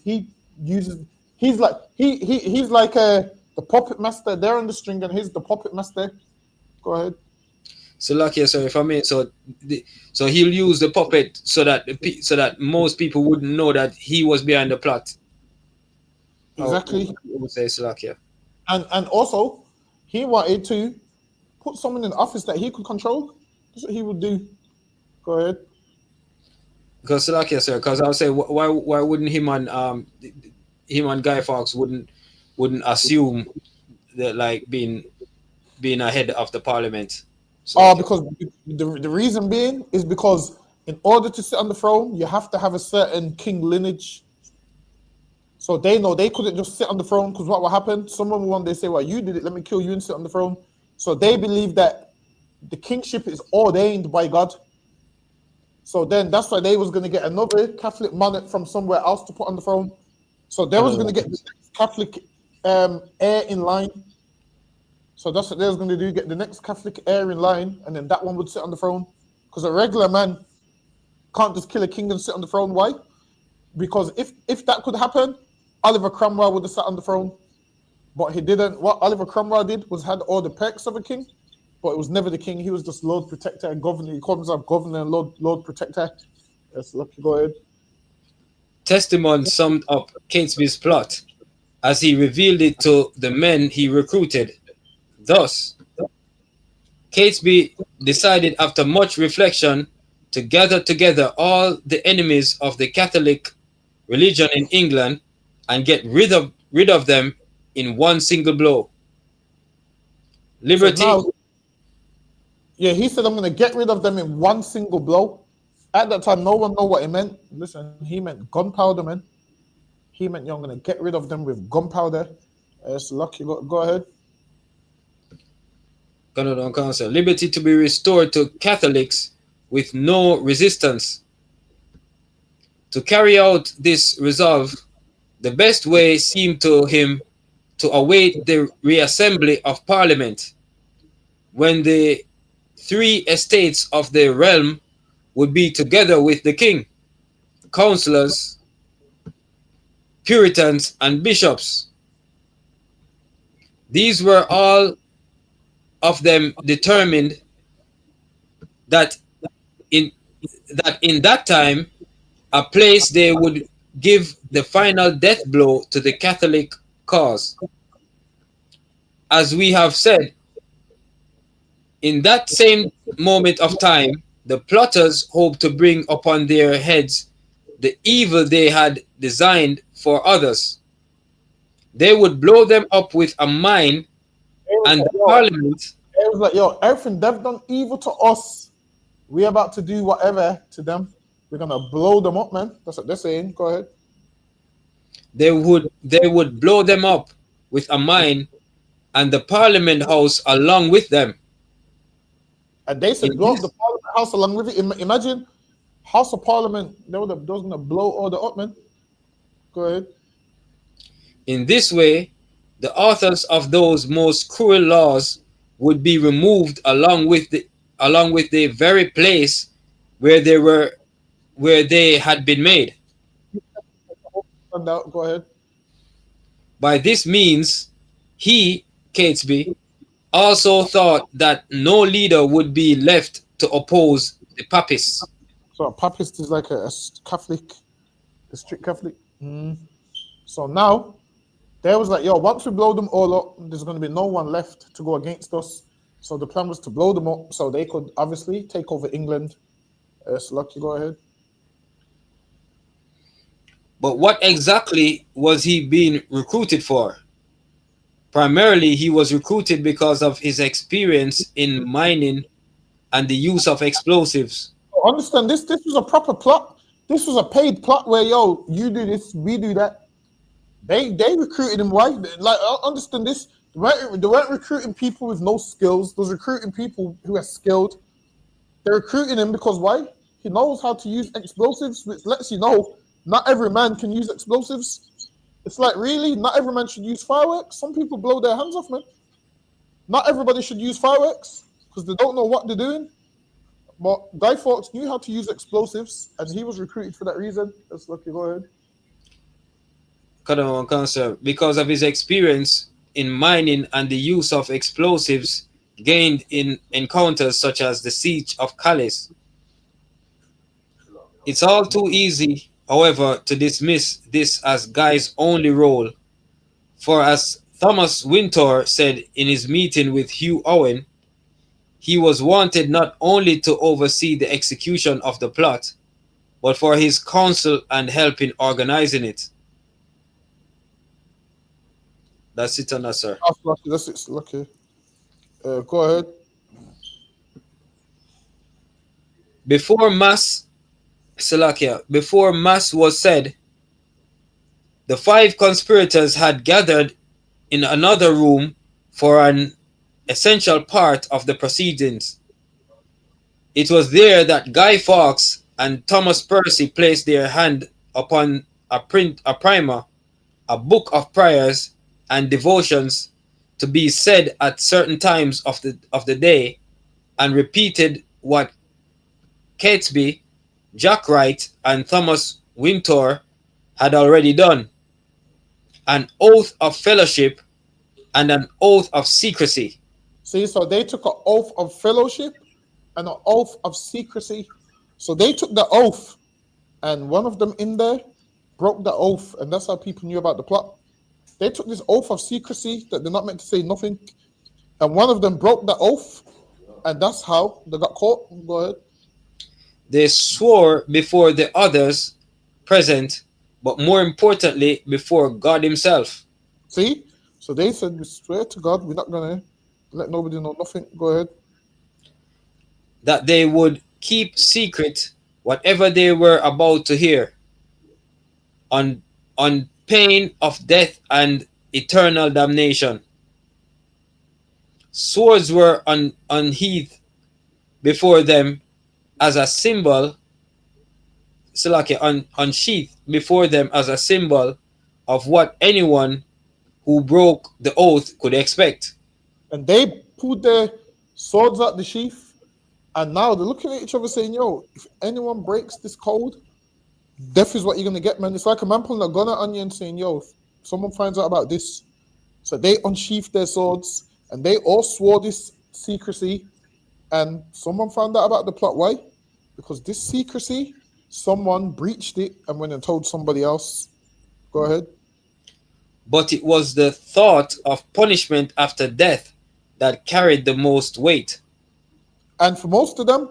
He's like the puppet master. They're on the string, and he's the puppet master. Go ahead. So, lucky, sorry if I mean so. So he'll use the puppet so that most people wouldn't know that he was behind the plot. Exactly. Would say Slovakia. And also, he wanted to put someone in office that he could control. That's what he would do. Go ahead. Because Slovakia, sir. Because I would say, why wouldn't him and Guy Fawkes wouldn't assume that like being ahead of the parliament? Because the reason being is because in order to sit on the throne, you have to have a certain king lineage. So they know they couldn't just sit on the throne, because what will happen? Someone will one day say, "Well, you did it. Let me kill you and sit on the throne." So they believe that the kingship is ordained by God. So then that's why they was going to get another Catholic monarch from somewhere else to put on the throne. So they was going to get the next Catholic heir in line. So that's what they was going to do, get the next Catholic heir in line, and then that one would sit on the throne. Because a regular man can't just kill a king and sit on the throne. Why? Because if that could happen, Oliver Cromwell would have sat on the throne. But he didn't. What Oliver Cromwell did was had all the perks of a king, but it was never the king. He was just Lord Protector and Governor. He called himself Governor and Lord Protector. Yes, lucky. Go ahead. Testimony summed up Catesby's plot as he revealed it to the men he recruited. Thus, Catesby decided after much reflection to gather together all the enemies of the Catholic religion in England and get rid of them in one single blow. Liberty. So now, he said, "I'm going to get rid of them in one single blow." At that time, no one knew what he meant. Listen, he meant gunpowder, man. He meant, "I'm going to get rid of them with gunpowder." It's lucky. Go ahead. Liberty to be restored to Catholics with no resistance. To carry out this resolve, the best way seemed to him to await the reassembly of Parliament, when the three estates of the realm would be together with the king, councillors, Puritans, and bishops. These were all of them determined that in that time a place they would give the final death blow to the Catholic cause. As we have said, in that same moment of time, the plotters hoped to bring upon their heads the evil they had designed for others. They would blow them up with a mine, and the Parliament. It was like, "Yo, everything they've done evil to us, we're about to do whatever to them. We're gonna blow them up, man." That's what they're saying. Go ahead. They would blow them up with a mine, and the Parliament House along with them. And they said, "Blow up the Parliament House along with it." Imagine House of Parliament. They was gonna blow all the up, man. Go ahead. In this way, the authors of those most cruel laws would be removed along with the very place where they had been made. Go ahead. By this means, he, Catesby, also thought that no leader would be left to oppose the papists. So a papist is like a Catholic, a strict Catholic. So now they was like, yo, once we blow them all up, there's going to be no one left to go against us. So the plan was to blow them up so they could obviously take over England. So Lucky, go ahead. But what exactly was he being recruited for? Primarily, he was recruited because of his experience in mining and the use of explosives. Understand this? This was a proper plot. This was a paid plot where, yo, you do this, we do that. They recruited him. Why? Like, understand this? They weren't recruiting people with no skills. They was recruiting people who are skilled. They're recruiting him because why? He knows how to use explosives, which lets you know not every man can use explosives. It's like, really? Not every man should use fireworks? Some people blow their hands off, man. Not everybody should use fireworks because they don't know what they're doing. But Guy Fawkes knew how to use explosives, and he was recruited for that reason. Let's look. Go ahead. Because of his experience in mining and the use of explosives gained in encounters such as the Siege of Calais. It's all too easy, however, to dismiss this as Guy's only role. For as Thomas Wintour said in his meeting with Hugh Owen, he was wanted not only to oversee the execution of the plot, but for his counsel and help in organizing it. That's it on that, sir. That's it, Lucky. Go ahead. Before mass was said, the 5 conspirators had gathered in another room for an essential part of the proceedings. It was there that Guy Fawkes and Thomas Percy placed their hand upon a primer, a book of prayers and devotions to be said at certain times of the day, and repeated what Catesby, Jack Wright, and Thomas Wintour had already done: an oath of fellowship and an oath of secrecy. See, so they took an oath of fellowship and an oath of secrecy. So they took the oath, and one of them in there broke the oath, and that's how people knew about the plot. They took this oath of secrecy that they're not meant to say nothing, and one of them broke the oath, and that's how they got caught. Go ahead. They swore before the others present, but more importantly, before God himself. See? So they said, we swear to God, we're not going to let nobody know nothing. Go ahead. That they would keep secret whatever they were about to hear, on pain of death and eternal damnation. Swords were unsheathed before them as a symbol, unsheathed before them as a symbol of what anyone who broke the oath could expect. And they pulled their swords out the sheath, and now they're looking at each other saying, yo, if anyone breaks this code, death is what you're going to get, man. It's like a man pulling a gun at you and saying, yo, if someone finds out about this. So they unsheathed their swords, and they all swore this secrecy, and someone found out about the plot. Why? Because this secrecy, someone breached it and went and told somebody else. Go ahead. But it was the thought of punishment after death that carried the most weight. And for most of them,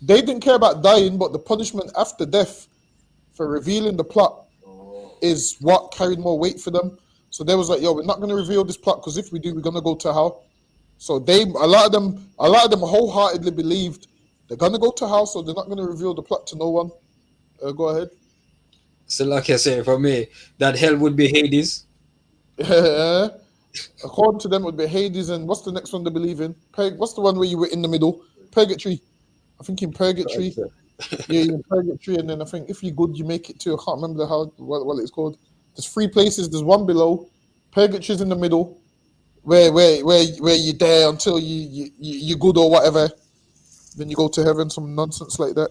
they didn't care about dying, but the punishment after death for revealing the plot is what carried more weight for them. So they was like, yo, we're not going to reveal this plot, because if we do, we're going to go to hell. So a lot of them wholeheartedly believed they're going to go to hell, so they're not going to reveal the plot to no one. Go ahead. So like I say, for me, that hell would be Hades. According to them, it would be Hades, and what's the next one they believe in? What's the one where you were in the middle? Purgatory. I think in Purgatory. Yeah, you're in Purgatory, and then I think if you're good, you make it to, I can't remember what it's called. There's 3 places. There's one below. Purgatory's in the middle, where you're there until you're good or whatever. Then you go to heaven, some nonsense like that.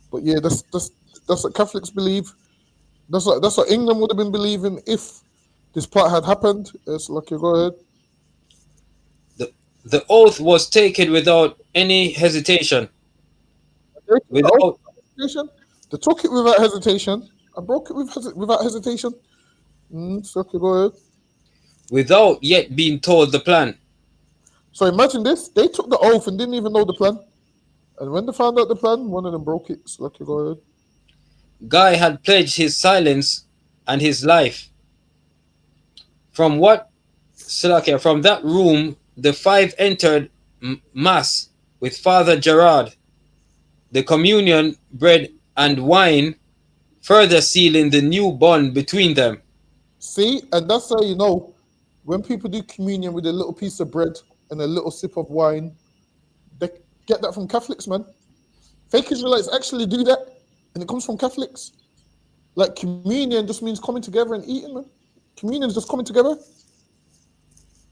But yeah, that's what Catholics believe. That's what England would have been believing if this plot had happened. It's like, you go ahead. The oath was taken without any hesitation. They took it without hesitation. I broke it without hesitation. So okay, go ahead. without yet being told the plan. So imagine this: they took the oath and didn't even know the plan. And when they found out the plan, one of them broke it. So okay, go ahead. Guy had pledged his silence and his life. From what, Salakia, from that room, the five entered mass with Father Gerard, the communion, bread, and wine, further sealing the new bond between them. See, and that's how you know when people do communion with a little piece of bread and a little sip of wine, they get that from Catholics, man. Fake Israelites actually do that, and it comes from Catholics. Like communion just means coming together and eating, man. Communion is just coming together.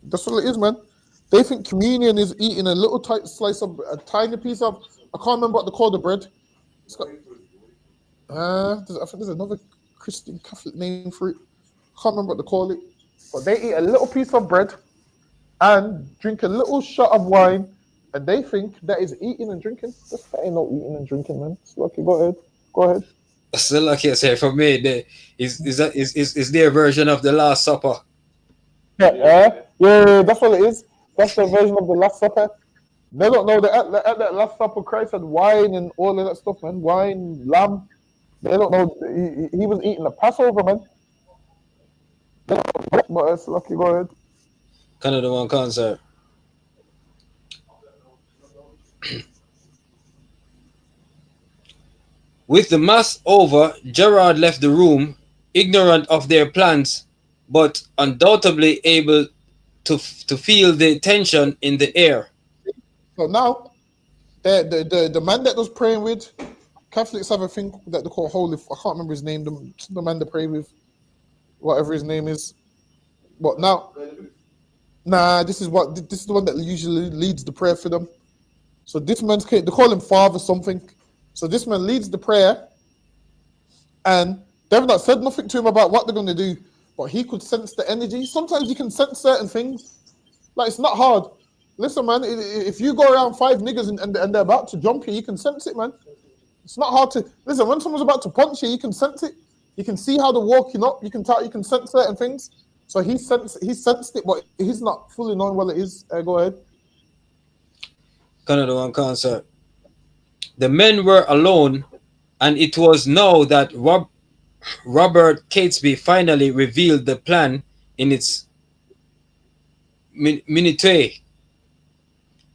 That's what it is, man. They think communion is eating a little tight slice of a tiny piece of. I can't remember what they call the bread. It's got, I think there's another Christian Catholic name for it. I can't remember what they call it. But they eat a little piece of bread and drink a little shot of wine, and they think that is eating and drinking. That ain't no eating and drinking, man. It's lucky. Go ahead. Go ahead. So like I say, for me, is their version of the Last Supper. Yeah, that's what it is. That's their version of the Last Supper. They don't know that at that Last Supper, Christ had wine and all of that stuff, man. Wine, lamb. They don't know he was eating the Passover, man. But it's lucky. Go ahead. Canada one concert. With the mass over, Gerard left the room, ignorant of their plans, but undoubtedly able to feel the tension in the air. So now, the man that was praying with, Catholics have a thing that they call holy. I can't remember his name. The man they pray with, whatever his name is. But now, this is the one that usually leads the prayer for them. So this man's they call him Father something. So this man leads the prayer, and they've not said nothing to him about what they're going to do, but he could sense the energy. Sometimes you can sense certain things. Like, it's not hard. Listen, man, if you go around five niggas and they're about to jump you can sense it, man. It's not hard to listen. When someone's about to punch you can sense it. You can see how they're walking up. You can sense certain things. So he sensed it, but he's not fully knowing what it is. Go ahead. Canada one concert. The men were alone, and it was now that Robert Catesby finally revealed the plan in its minutiae.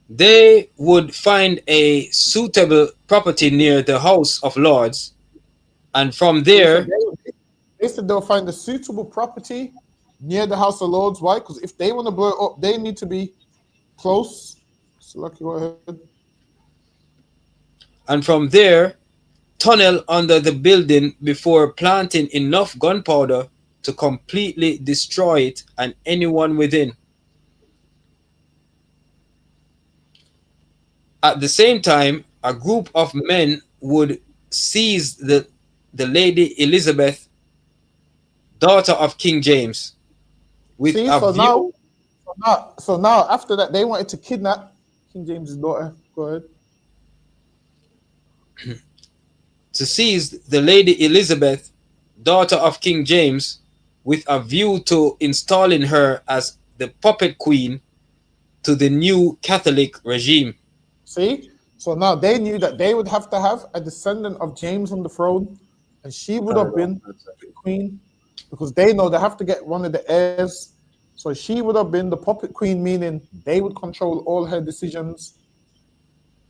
They would find a suitable property near the House of Lords, and from there... They said they'll find a suitable property near the House of Lords. Why? Because if they want to blow it up, they need to be close. So, lucky, go ahead. And from there, tunnel under the building before planting enough gunpowder to completely destroy it and anyone within. At the same time, a group of men would seize the Lady Elizabeth, daughter of King James, with See, a view. So now, after that, they wanted to kidnap King James's daughter. Go ahead. To seize the Lady Elizabeth, daughter of King James, with a view to installing her as the puppet queen to the new Catholic regime. See? So now they knew that they would have to have a descendant of James on the throne, and she would have been the queen, because they know they have to get one of the heirs. So she would have been the puppet queen, meaning they would control all her decisions.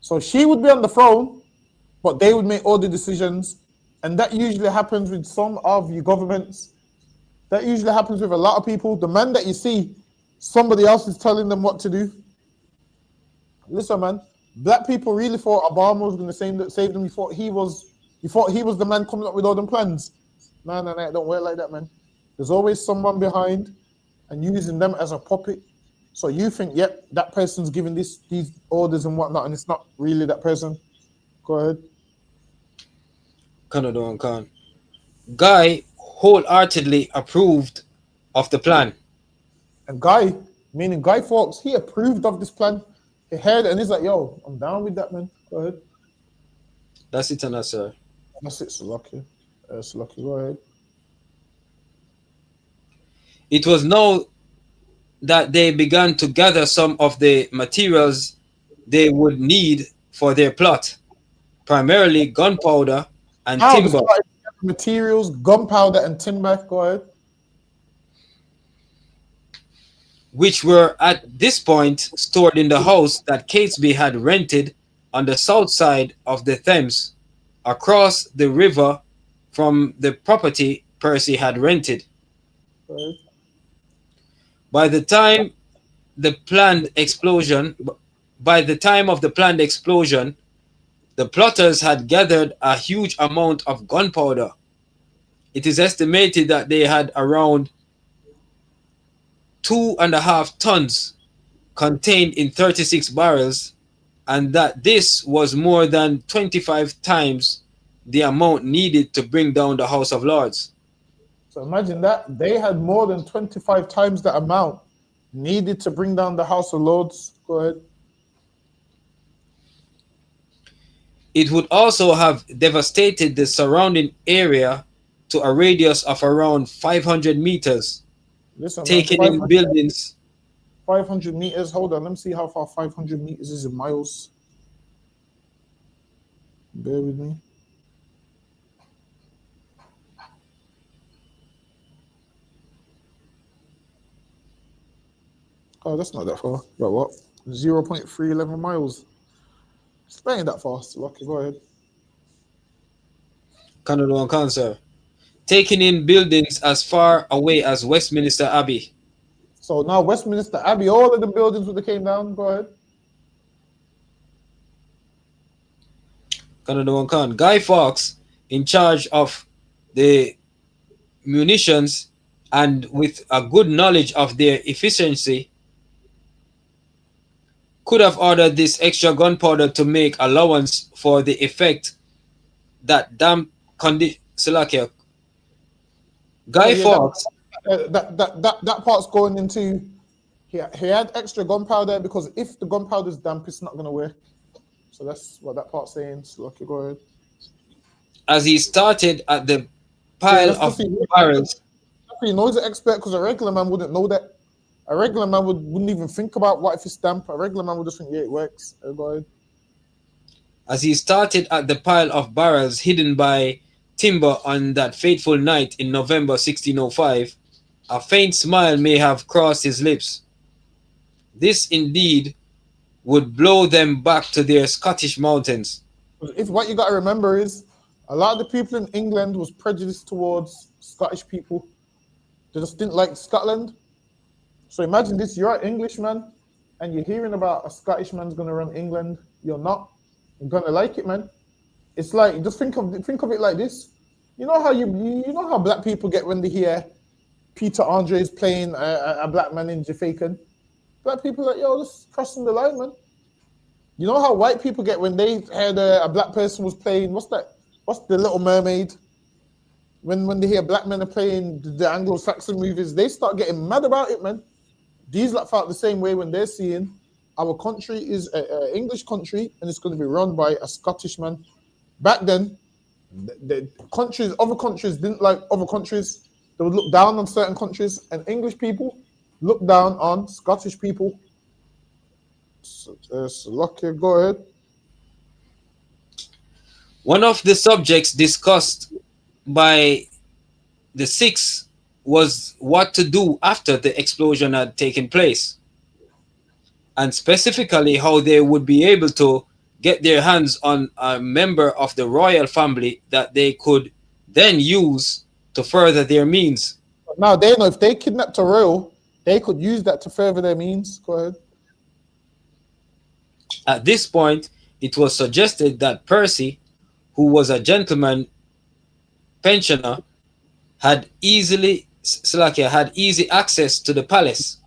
So she would be on the throne, but they would make all the decisions. And that usually happens with some of your governments. That usually happens with a lot of people. The man that you see, somebody else is telling them what to do. Listen, man, black people really thought Obama was going to save them. You thought he was the man coming up with all them plans. No, it don't work like that, man. There's always someone behind and using them as a puppet. So you think, yep, that person's giving these orders and whatnot, and it's not really that person. Go ahead. Canada and Khan. Guy wholeheartedly approved of the plan. And Guy, meaning Guy Fawkes, he approved of this plan. He heard it and he's like, yo, I'm down with that, man. Go ahead. That's it, sir. That's it, Salaki. Salaki, go ahead. It was now that they began to gather some of the materials they would need for their plot, primarily gunpowder and Now, the timber, starting materials, gunpowder and timber. Go ahead. which were at this point stored in the house that Catesby had rented on the south side of the Thames, across the river from the property Percy had rented. Go ahead. By the time the planned explosion, by the time of the planned explosion, the plotters had gathered a huge amount of gunpowder. It is estimated that they had around 2.5 tons contained in 36 barrels, and that this was more than 25 times the amount needed to bring down the House of Lords. So imagine that. They had more than 25 times the amount needed to bring down the House of Lords. Go ahead. It would also have devastated the surrounding area to a radius of around 500 meters, Listen, man, taking in buildings. 500 meters. Hold on. Let me see how far 500 meters is in miles. Bear with me. Oh, that's not that far. But what? 0.311 miles. It's not that fast. Lucky, go ahead. Canada and Cancer, taking in buildings as far away as Westminster Abbey. So now Westminster Abbey, all of the buildings that came down. Go ahead. Canada and Can. Guy Fawkes, in charge of the munitions and with a good knowledge of their efficiency, could have ordered this extra gunpowder to make allowance for the effect that damp condition. Guy Fawkes. That part's going into. He had extra gunpowder because if the gunpowder is damp, it's not going to work. So that's what that part's saying. So lucky, go ahead. As he started at the pile of barrels. He knows the expert because a regular man wouldn't know that. A regular man wouldn't even think about what if it's damp. A regular man would just think, yeah, it works. Go ahead. As he started at the pile of barrels hidden by timber on that fateful night in November 1605, a faint smile may have crossed his lips. This indeed would blow them back to their Scottish mountains. If what you got to remember is, a lot of the people in England was prejudiced towards Scottish people. They just didn't like Scotland. So imagine this, you're an Englishman and you're hearing about a Scottish man's going to run England. You're not. You're going to like it, man. It's like, just think of it like this. You know how black people get when they hear Peter Andre is playing a black man in Jamaican? Black people are like, yo, this is crossing the line, man. You know how white people get when they heard a black person was playing, what's the Little Mermaid? When they hear black men are playing the Anglo-Saxon movies, they start getting mad about it, man. These lot felt the same way when they're seeing our country is an English country and it's going to be run by a Scottish man. Back then, other countries didn't like other countries. They would look down on certain countries, and English people look down on Scottish people. So, Lucky, go ahead. One of the subjects discussed by the six was what to do after the explosion had taken place, and specifically how they would be able to get their hands on a member of the royal family that they could then use to further their means. Now they know if they kidnapped a royal, they could use that to further their means. Go ahead. At this point, it was suggested that Percy, who was a gentleman pensioner, had easy access to the palace,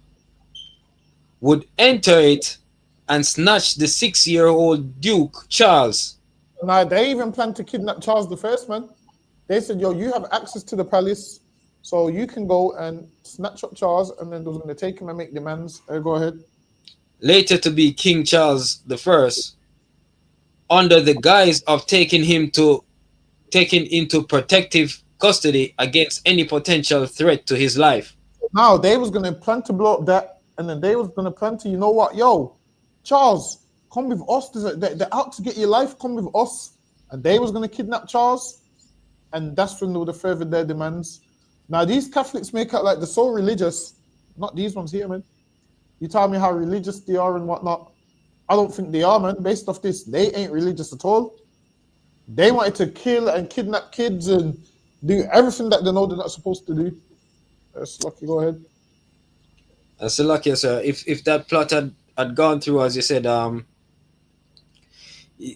would enter it and snatch the 6-year-old Duke Charles. Now they even planned to kidnap Charles I, man. They said, yo, you have access to the palace, so you can go and snatch up Charles, and then they was going to take him and make demands. Go ahead. Later to be King Charles I, under the guise of taking him to taken into protective custody against any potential threat to his life. Now they was gonna plan to blow up that, and then they was gonna plan to, you know what, yo, Charles, come with us. They're out to get your life. Come with us. And they was gonna kidnap Charles, and that's when they would have furthered their demands. Now these Catholics make out like they're so religious. Not these ones here, man. You tell me how religious they are and whatnot. I don't think they are, man. Based off this, they ain't religious at all. They wanted to kill and kidnap kids and do everything that they know they're not supposed to do. That's lucky. Go ahead. That's lucky, sir. If that plot had gone through, as you said,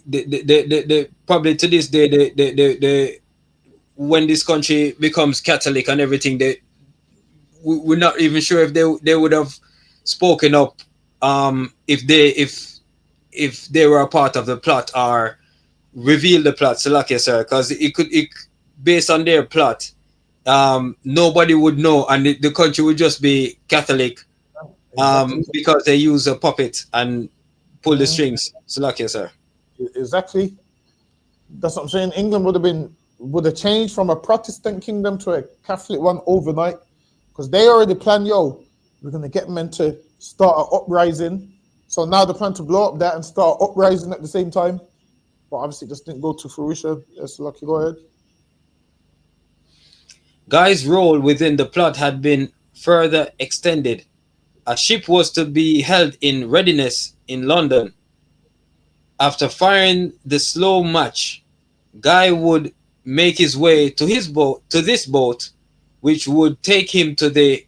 the probably to this day, the when this country becomes Catholic and everything, we're not even sure if they would have spoken up if they were a part of the plot or reveal the plot. So lucky, sir, because it based on their plot, nobody would know, and the country would just be Catholic, because they use a puppet and pull the strings. So lucky, sir. Exactly. That's what I'm saying. England would have changed from a Protestant kingdom to a Catholic one overnight, because they already planned, yo, we're gonna get men to start an uprising. So now they plan to blow up that and start uprising at the same time. But obviously it just didn't go to fruition. Yes, lucky, go ahead. Guy's role within the plot had been further extended. A ship was to be held in readiness in London. After firing the slow match, Guy would make his way to this boat, which would take him to the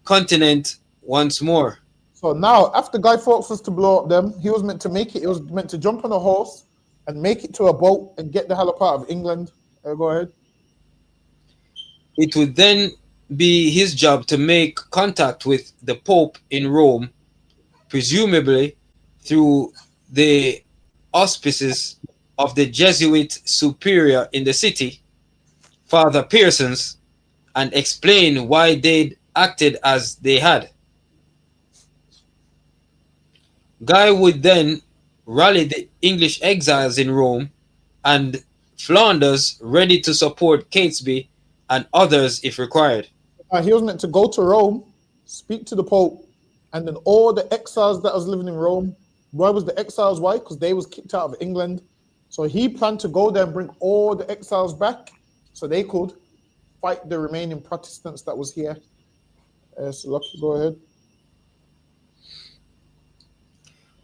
continent once more. So now, after Guy Fawkes was to blow up them, he was meant to make it. He was meant to jump on a horse and make it to a boat and get the hell up out of England. Go ahead. It would then be his job to make contact with the Pope in Rome, presumably through the auspices of the Jesuit superior in the city, Father Pearsons, and explain why they'd acted as they had. Guy would then rally the English exiles in Rome and Flanders ready to support Catesby and others if required. He was meant to go to Rome, speak to the Pope, and then all the exiles that was living in Rome. Why was the exiles? Why? Because they was kicked out of England. So he planned to go there and bring all the exiles back so they could fight the remaining Protestants that was here. So lucky, go ahead.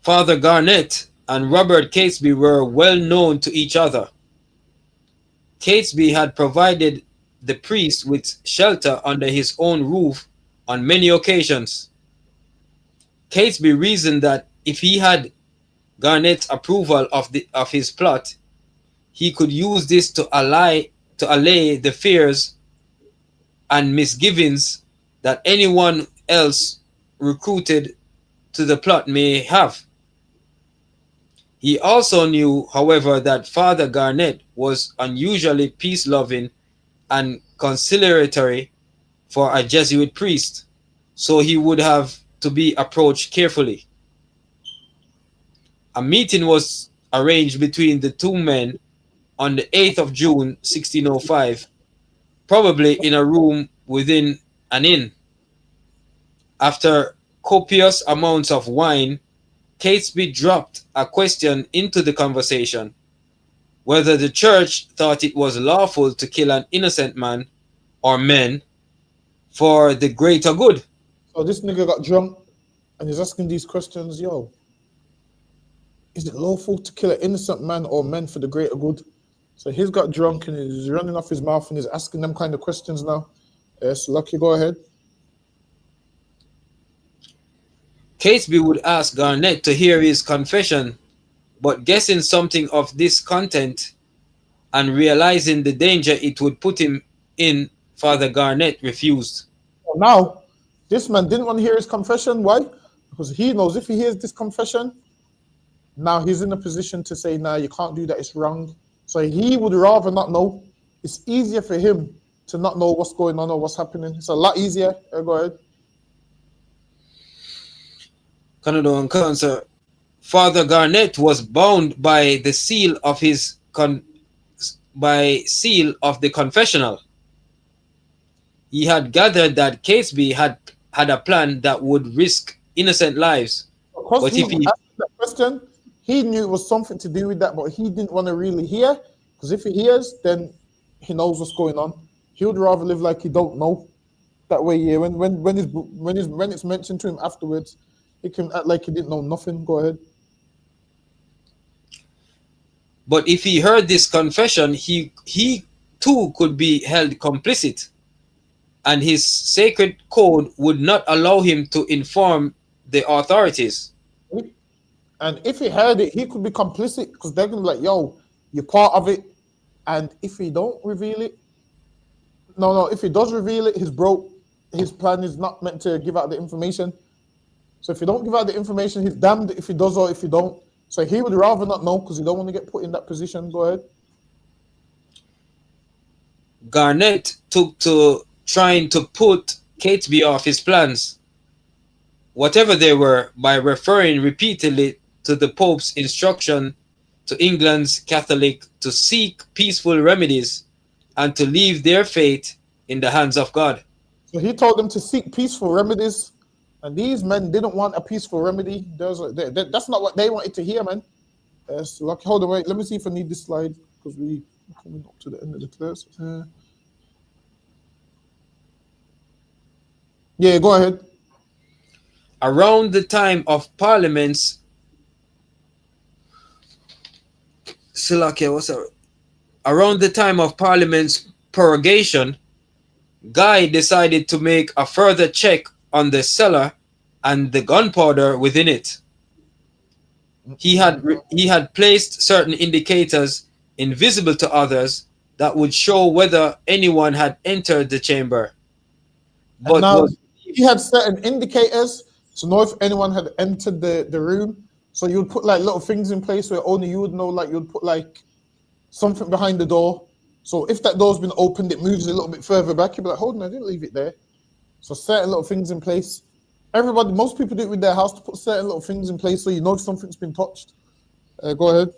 Father Garnet and Robert Catesby were well known to each other. Catesby had provided the priest with shelter under his own roof on many occasions. Catesby reasoned that if he had Garnet's approval of his plot, he could use this to allay the fears and misgivings that anyone else recruited to the plot may have. He also knew, however, that Father Garnet was unusually peace-loving and conciliatory for a Jesuit priest, so he would have to be approached carefully. A meeting was arranged between the two men on the 8th of June, 1605, probably in a room within an inn. After copious amounts of wine, Catesby dropped a question into the conversation: whether the church thought it was lawful to kill an innocent man or men for the greater good. So this nigga got drunk and he's asking these questions, yo, is it lawful to kill an innocent man or men for the greater good? So he's got drunk and he's running off his mouth and he's asking them kind of questions now. Yes, Lucky, go ahead. Catesby would ask Garnet to hear his confession, but guessing something of this content and realizing the danger it would put him in, Father Garnet refused. Now, this man didn't want to hear his confession. Why? Because he knows if he hears this confession, now he's in a position to say, nah, you can't do that, it's wrong. So he would rather not know. It's easier for him to not know what's going on or what's happening. It's a lot easier. Go ahead. Canada and Cancer. Father Garnet was bound by the seal of his by seal of the confessional. He had gathered that Catesby had a plan that would risk innocent lives. Because But he if he asked that question, he knew it was something to do with that, but he didn't want to really hear. Because if he hears, then he knows what's going on. He would rather live like he don't know. That way, yeah. When it's mentioned to him afterwards, he can act like he didn't know nothing. Go ahead. But if he heard this confession, he too could be held complicit, and his sacred code would not allow him to inform the authorities. And if he heard it, he could be complicit because they're gonna be like, "Yo, you're part of it." And if he don't reveal it, no, if he does reveal it, he's broke. His plan is not meant to give out the information. So if you don't give out the information, he's damned if he does or if he don't. So he would rather not know because he don't want to get put in that position. Go ahead. Garnett took to trying to put Catesby off his plans, whatever they were, by referring repeatedly to the Pope's instruction to England's Catholic to seek peaceful remedies and to leave their fate in the hands of God. So he told them to seek peaceful remedies, and these men didn't want a peaceful remedy. That's not what they wanted to hear, man. So like, hold on, wait. Let me see if I need this slide because we're coming up to the end of the class. Yeah, go ahead. Around the time of Parliament's Around the time of Parliament's prorogation, Guy decided to make a further check on the cellar and the gunpowder within it. He had placed certain indicators invisible to others that would show whether anyone had entered the chamber. But now he had certain indicators to know if anyone had entered the room. So you would put like little things in place where only you would know, like you'd put like something behind the door. So if that door's been opened, it moves a little bit further back. You'd be like, hold on, I didn't leave it there. So certain little things in place. Most people do it with their house to put certain little things in place so you know if something's been touched. Go ahead.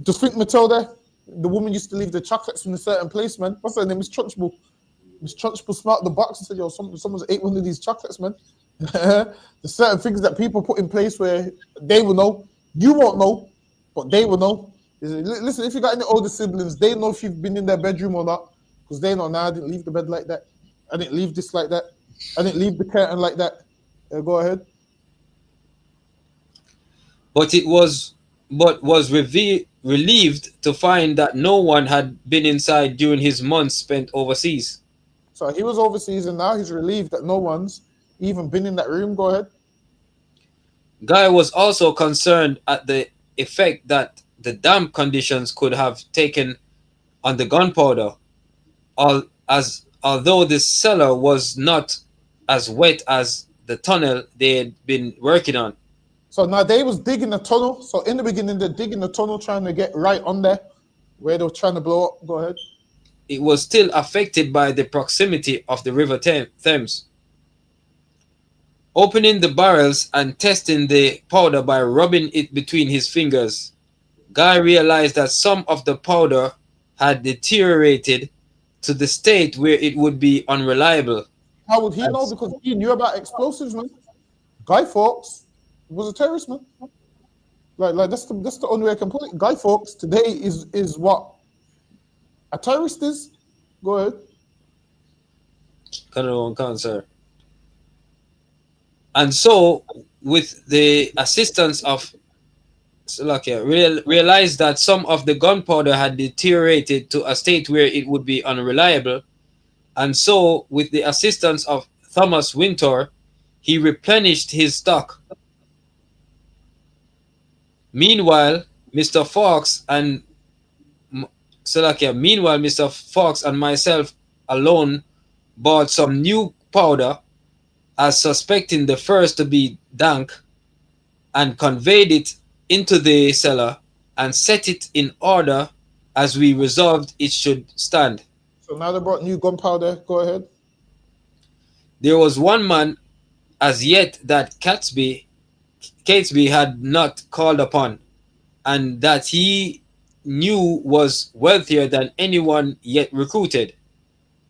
Just think Matilda, the woman used to leave the chocolates in a certain place, man. What's her name? Miss Trunchbull. Miss Trunchbull smelt the box and said, yo, someone's ate one of these chocolates, man. There's certain things that people put in place where they will know. You won't know, but they will know. Listen, if you got any older siblings, they know if you've been in their bedroom or not, because they know, I didn't leave the bed like that. I didn't leave this like that. I didn't leave the curtain like that. Go ahead. But was relieved to find that no one had been inside during his months spent overseas. So he was overseas and now he's relieved that no one's even been in that room. Go ahead. Guy was also concerned at the effect that the damp conditions could have taken on the gunpowder, although the cellar was not as wet as the tunnel they had been working on. So now they was digging a tunnel. So in the beginning, they're digging the tunnel, trying to get right on there where they were trying to blow up. Go ahead. It was still affected by the proximity of the River Thames. Opening the barrels and testing the powder by rubbing it between his fingers, Guy realized that some of the powder had deteriorated to the state where it would be unreliable. How would he know? Because he knew about explosives, man. Guy Fawkes was a terrorist, man. Like that's the only way I can put it. Guy Fawkes today is what a terrorist is. Go ahead. Cancer. And so, with the assistance of Slovakia, realized that some of the gunpowder had deteriorated to a state where it would be unreliable. And so, with the assistance of Thomas Winter, he replenished his stock. Meanwhile, Mr. Fawkes and myself alone bought some new powder, as suspecting the first to be dank, and conveyed it into the cellar and set it in order as we resolved it should stand. So now they brought new gunpowder. Go ahead. There was one man as yet that Catesby had not called upon, and that he knew was wealthier than anyone yet recruited.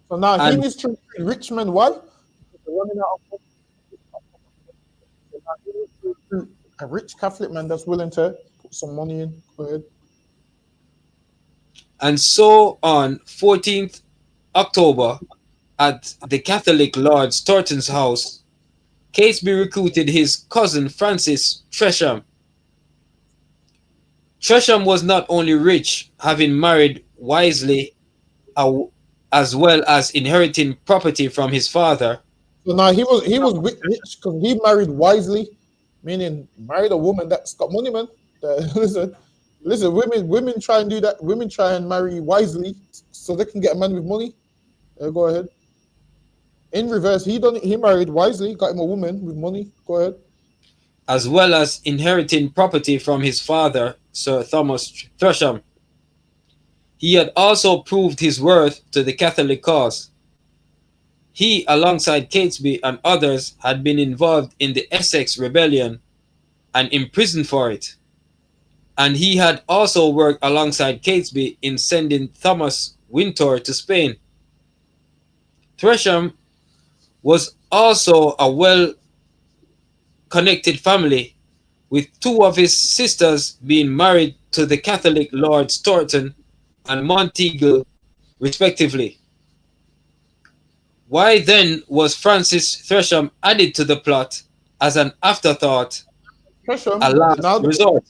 So now he And needs to recruit rich men. Why? Because they're running out of money. So now he needs to recruit a rich Catholic man that's willing to put some money in. Go ahead. And so on 14th October, at the Catholic Lord Storton's house, Catesby recruited his cousin Francis Tresham. Tresham was not only rich, having married wisely, as well as inheriting property from his father. So now he was rich because he married wisely, meaning married a woman that's got money, man. Listen, women try and do that. Women try and marry wisely so they can get a man with money. Go ahead. In reverse, he married wisely, got him a woman with money. Go ahead. As well as inheriting property from his father, Sir Thomas Tresham. He had also proved his worth to the Catholic cause. He, alongside Catesby and others, had been involved in the Essex Rebellion and imprisoned for it. And he had also worked alongside Catesby in sending Thomas Wintour to Spain. Tresham was also a well-connected family, with two of his sisters being married to the Catholic Lord Storton and Monteagle, respectively. Why then was Francis Tresham added to the plot as an afterthought, Tresham, a last resort?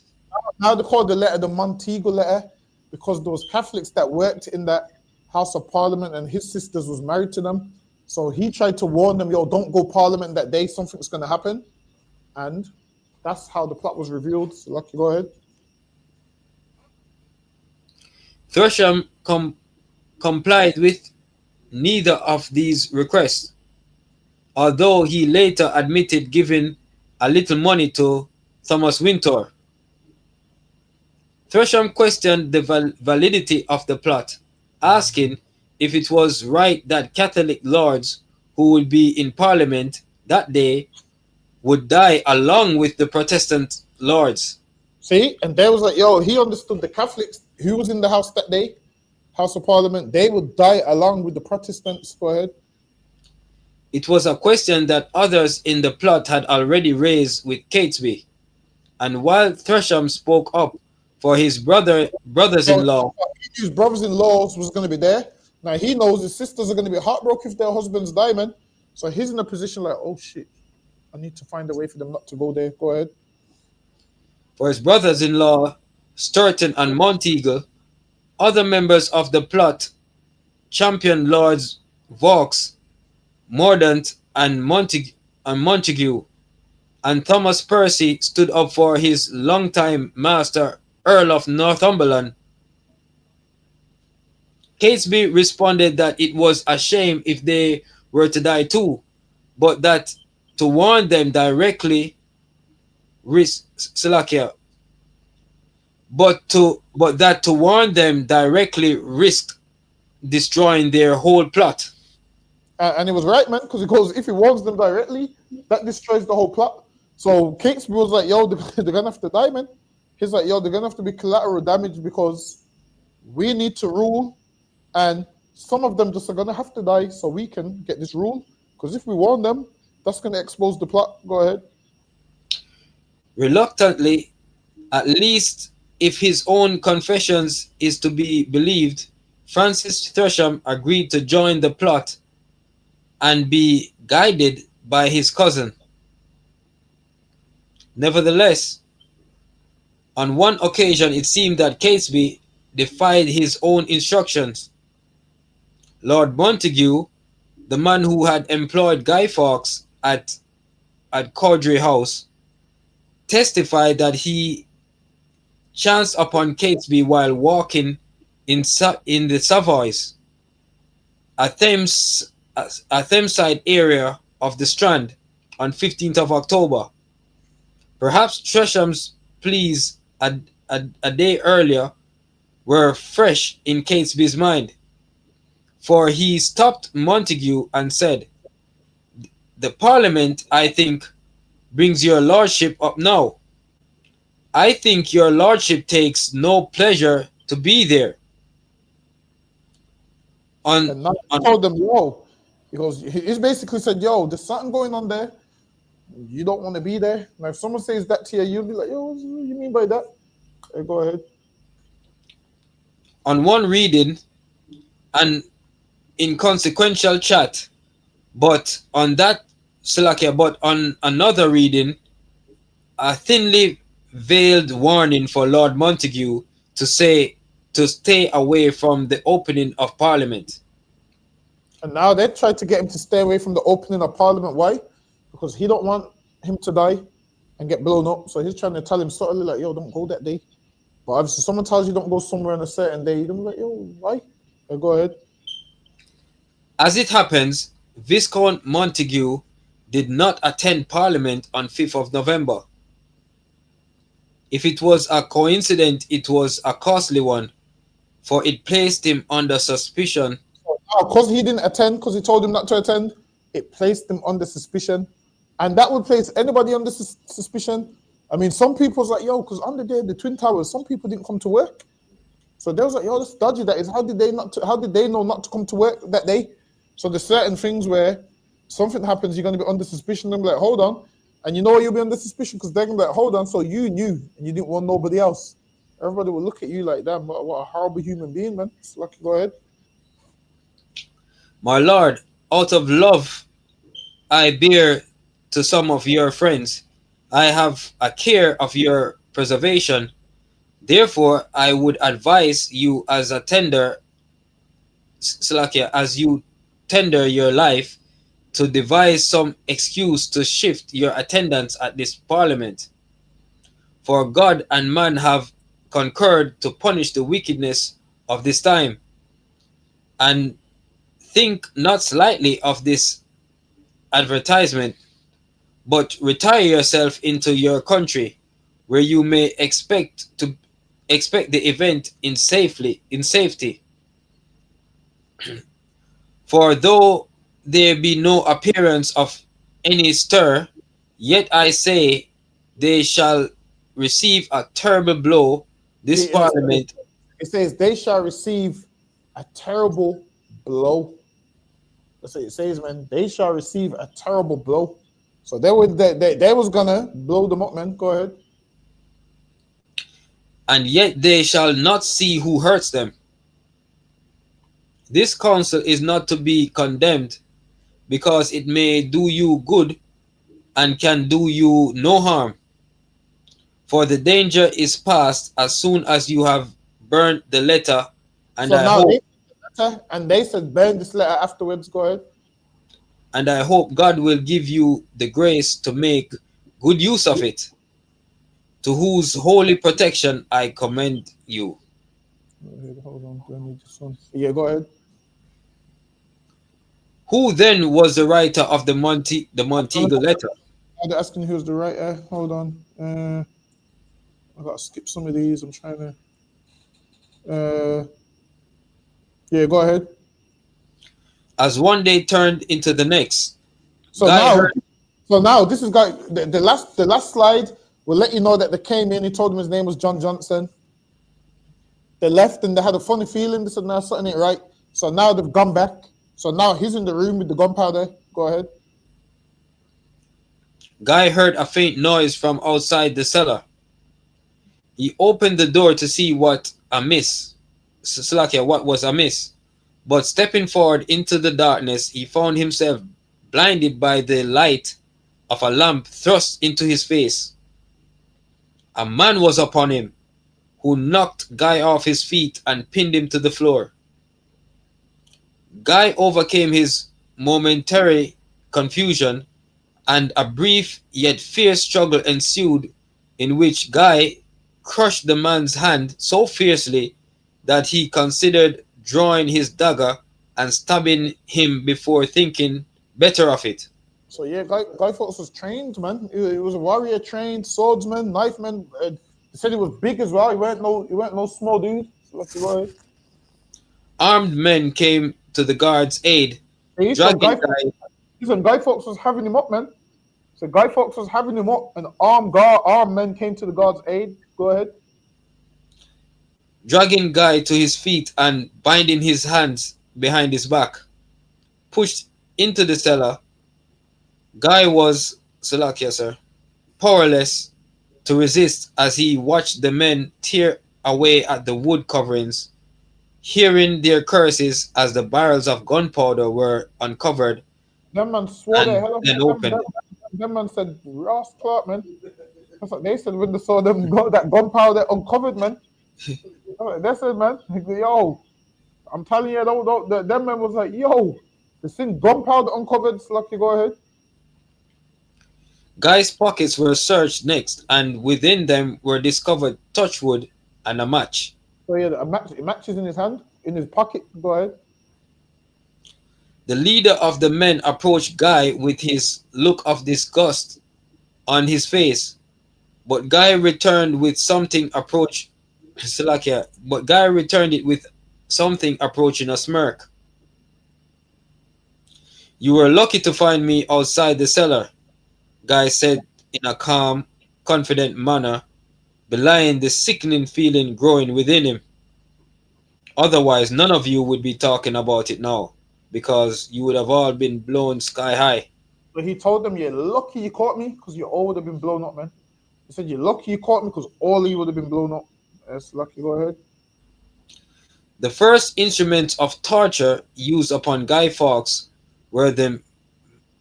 Now they call the letter the Monteagle letter because those Catholics that worked in that House of Parliament and his sisters was married to them. So he tried to warn them, yo, don't go Parliament that day, something's going to happen. And that's how the plot was revealed. So, Lucky, go ahead. Tresham complied with neither of these requests, although he later admitted giving a little money to Thomas Wintour. Tresham questioned the validity of the plot, asking if it was right that Catholic lords who would be in Parliament that day would die along with the Protestant lords. See, and there was like, yo, he understood the Catholics who was in the house that day, House of Parliament, they would die along with the Protestants. Go ahead. It was a question that others in the plot had already raised with Catesby, and while Tresham spoke up for his brothers-in-law, his brothers-in-law was going to be there. Now he knows his sisters are going to be heartbroken if their husbands die, man. So he's in a position like, oh shit, I need to find a way for them not to go there. Go ahead. For his brothers-in-law, Sturton and Monteagle, other members of the plot championed Lords Vaux, Mordaunt, and Montague, and Thomas Percy stood up for his longtime master, Earl of Northumberland. Catesby responded that it was a shame if they were to die too, but that to warn them directly risked destroying their whole plot. And it was right, man, because he goes, if he warns them directly, that destroys the whole plot. So Catesby was like, yo, they're going to have to die, man. He's like, yo, they're going to have to be collateral damage because we need to rule, and some of them just are going to have to die so we can get this rule. Because if we warn them, that's going to expose the plot. Go ahead. Reluctantly, at least if his own confessions is to be believed, Francis Tresham agreed to join the plot and be guided by his cousin. Nevertheless, on one occasion it seemed that Catesby defied his own instructions. Lord Montague, the man who had employed Guy Fawkes at Cowdray House, testified that he chanced upon Catesby while walking in the Savoys, a Thameside area of the Strand, on 15th of October. Perhaps Tresham's pleas a day earlier were fresh in Catesby's mind, for he stopped Montague and said, "The Parliament, I think, brings your lordship up now. I think your lordship takes no pleasure to be there. And now he told them, yo, he's basically said, yo, there's something going on there. You don't want to be there. Now, if someone says that to you, you'll be like, yo, what do you mean by that? Hey, go ahead. On one reading, an inconsequential chat, but on another reading, a thinly veiled warning for Lord Montague to stay away from the opening of Parliament. And now they tried to get him to stay away from the opening of Parliament. Why? Because he don't want him to die and get blown up. So he's trying to tell him subtly like, yo, don't go that day. But obviously someone tells you don't go somewhere on a certain day, you're gonna be like, yo, why? Okay, go ahead. As it happens, Viscount Montague did not attend Parliament on 5th of November. If it was a coincidence, it was a costly one, for it placed him under suspicion. Because he didn't attend, because he told him not to attend, it placed him under suspicion. And that would place anybody under suspicion. I mean, some people's like, yo, because on the day of the Twin Towers, some people didn't come to work. So they was like, yo, that's dodgy. That is, how did they know not to come to work that day? So there's certain things where something happens, you're going to be under suspicion. They'll be like, hold on. And you know why you'll be under suspicion? Because they're going to be like, hold on. So you knew and you didn't want nobody else. Everybody will look at you like, damn, what a horrible human being, man. It's lucky, go ahead. My lord, out of love I bear to some of your friends, I have a care of your preservation. Therefore, I would advise you as a tender, Slakia, as you tender your life, to devise some excuse to shift your attendance at this Parliament. For God and man have concurred to punish the wickedness of this time. And think not slightly of this advertisement, but retire yourself into your country, where you may expect the event in safety. For though there be no appearance of any stir, yet I say they shall receive a terrible blow. This Parliament. It says they shall receive a terrible blow. That's what it says, man. They shall receive a terrible blow. So they was gonna blow them up, man. Go ahead. And yet they shall not see who hurts them. This counsel is not to be condemned, because it may do you good and can do you no harm. For the danger is past as soon as you have burnt the letter. And so I now hope, they said burn this letter afterwards. Go ahead. And I hope God will give you the grace to make good use of it, to whose holy protection I commend you. Hold on, do I need this one? Yeah, go ahead. Who then was the writer of the Montego letter? They're asking who's the writer. Hold on. I gotta skip some of these. I'm trying to. Yeah, go ahead. As one day turned into the next. So now this is guy. The last slide will let you know that they came in. He told him his name was John Johnson. They left and they had a funny feeling. They said, "No, something ain't right." So now they've gone back. So now he's in the room with the gunpowder. Go ahead. Guy heard a faint noise from outside the cellar. He opened the door to see what was amiss. But stepping forward into the darkness, he found himself blinded by the light of a lamp thrust into his face. A man was upon him, who knocked Guy off his feet and pinned him to the floor. Guy overcame his momentary confusion, and a brief yet fierce struggle ensued, in which Guy crushed the man's hand so fiercely that he considered drawing his dagger and stabbing him before thinking better of it. So yeah, Guy Fawkes was trained, man. He was a warrior, trained swordsman, knifeman. They said he was big as well. He weren't no small dude. Armed men came to the guard's aid. Guy Fawkes was having him up, man. So Guy Fawkes was having him up, and armed men came to the guard's aid. Go ahead. dragging Guy to his feet and binding his hands behind his back. Pushed into the cellar, Guy was, Salakia, sir, powerless to resist as he watched the men tear away at the wood coverings, hearing their curses as the barrels of gunpowder were uncovered Them man swore their and hell off. then opened. Them man said, Ross Clark, man. That's what they said when they saw them got that gunpowder uncovered, man. They said, man, yo, I'm telling you, them man was like, yo, the seen gunpowder uncovered. Slucky, go ahead. Guy's pockets were searched next, and within them were discovered touchwood and a match. So yeah, a match is in his hand, in his pocket. Go ahead. The leader of the men approached Guy with his look of disgust on his face, but Guy returned with something but Guy returned it with something approaching a smirk. "You were lucky to find me outside the cellar," Guy said in a calm, confident manner, belying the sickening feeling growing within him. "Otherwise, none of you would be talking about it now, because you would have all been blown sky high." But he told them, "You're lucky you caught me, because you all would have been blown up, man." He said, "You're lucky you caught me, because all of you would have been blown up." Yes, lucky. Go ahead. The first instruments of torture used upon Guy Fawkes were the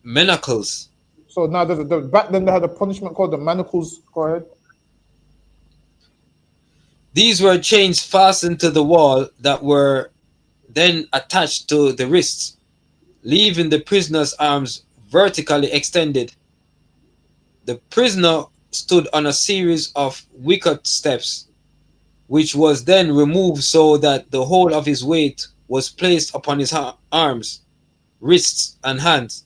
manacles. So now, back then they had a punishment called the manacles. Go ahead. These were chains fastened to the wall that were then attached to the wrists, leaving the prisoner's arms vertically extended. The prisoner stood on a series of wicker steps, which was then removed so that the whole of his weight was placed upon his arms, wrists, and hands.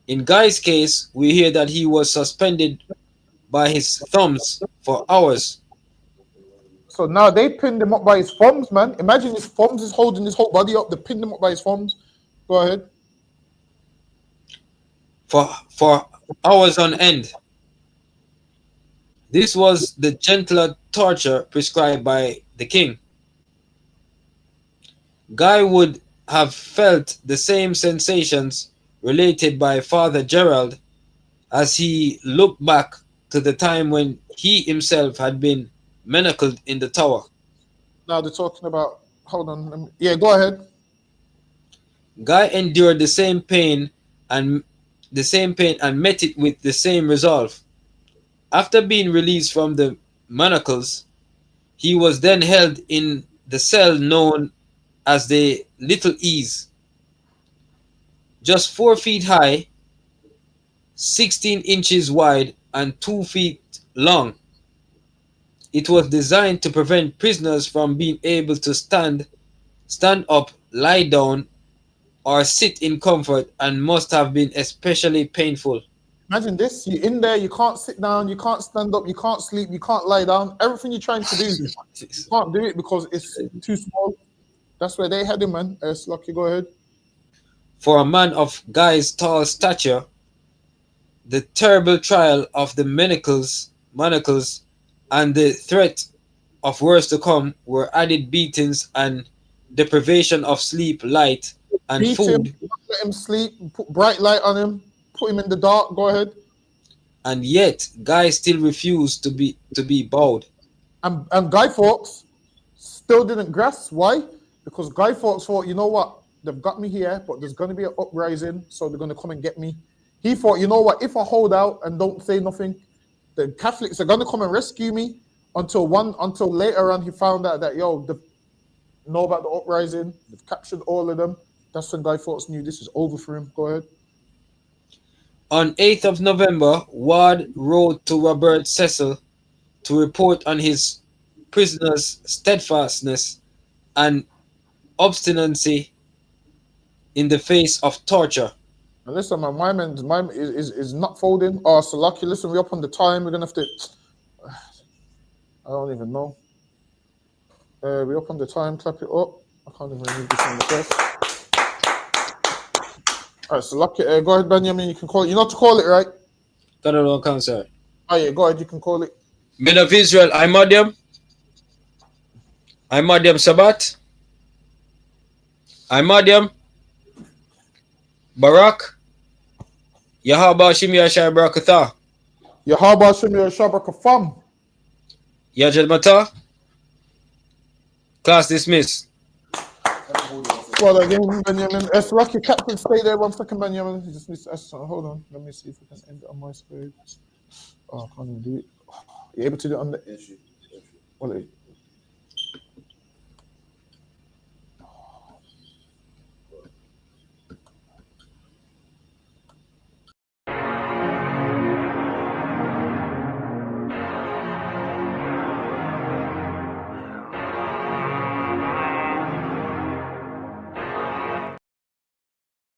In Guy's case, we hear that he was suspended by his thumbs for hours. So now they pinned him up by his thumbs, man. Imagine his thumbs is holding his whole body up. They pinned him up by his thumbs. Go ahead. For hours on end. This was the gentler torture prescribed by the king. Guy would have felt the same sensations related by Father Gerald as he looked back to the time when he himself had been manacled in the tower. Now they're talking about, hold on. Yeah, go ahead. Guy endured the same pain and met it with the same resolve. After being released from the manacles, he was then held in the cell known as the Little Ease, just 4 feet high, 16 inches wide, and 2 feet long. It was designed to prevent prisoners from being able to stand up, lie down, or sit in comfort, and must have been especially painful. Imagine this, you're in there, you can't sit down, you can't stand up, you can't sleep, you can't lie down. Everything you're trying to do, you can't do it because it's too small. That's where they had him, man. Lucky, go ahead. For a man of Guy's tall stature, the terrible trial of the manacles, and the threat of worse to come were added beatings and deprivation of sleep, light, and Beat food. him, let him sleep, put bright light on him, put him in the dark. Go ahead. And yet, Guy still refused to be bowed. And Guy Fawkes still didn't grasp. Why? Because Guy Fawkes thought, you know what? They've got me here, but there's going to be an uprising, so they're going to come and get me. He thought, you know what? If I hold out and don't say nothing, the Catholics are going to come and rescue me. Until later on, he found out that, yo, they know about the uprising. They've captured all of them. That's when Guy Fawkes knew this is over for him. Go ahead. On 8th of November, Ward wrote to Robert Cecil to report on his prisoner's steadfastness and obstinacy in the face of torture. And listen, man, my man is not folding. Oh, so lucky. Listen, we're up on the time. We're gonna have to. I don't even know. We're up on the time. Clap it up. I can't even read this on the press. All right, so lucky. Go ahead, Benjamin. You can call it. You know to call it, right? Got it on count, sir. Oh yeah, go ahead. You can call it. Men of Israel, I Madiam. I'm Madiam Sabat. I'm Madiam. Barak. Yahaba Shimia Shai Barakatha. Yahaba Shemir Shabrakafam. Yajad Mata. Class dismissed. Well, again, Benjamin. S. Lucky Captain, stay there 1 second, Benjamin. He just needs to ask. Hold on. Let me see if we can end it on my screen. Oh, I can't even do it. You able to do it on the. Well,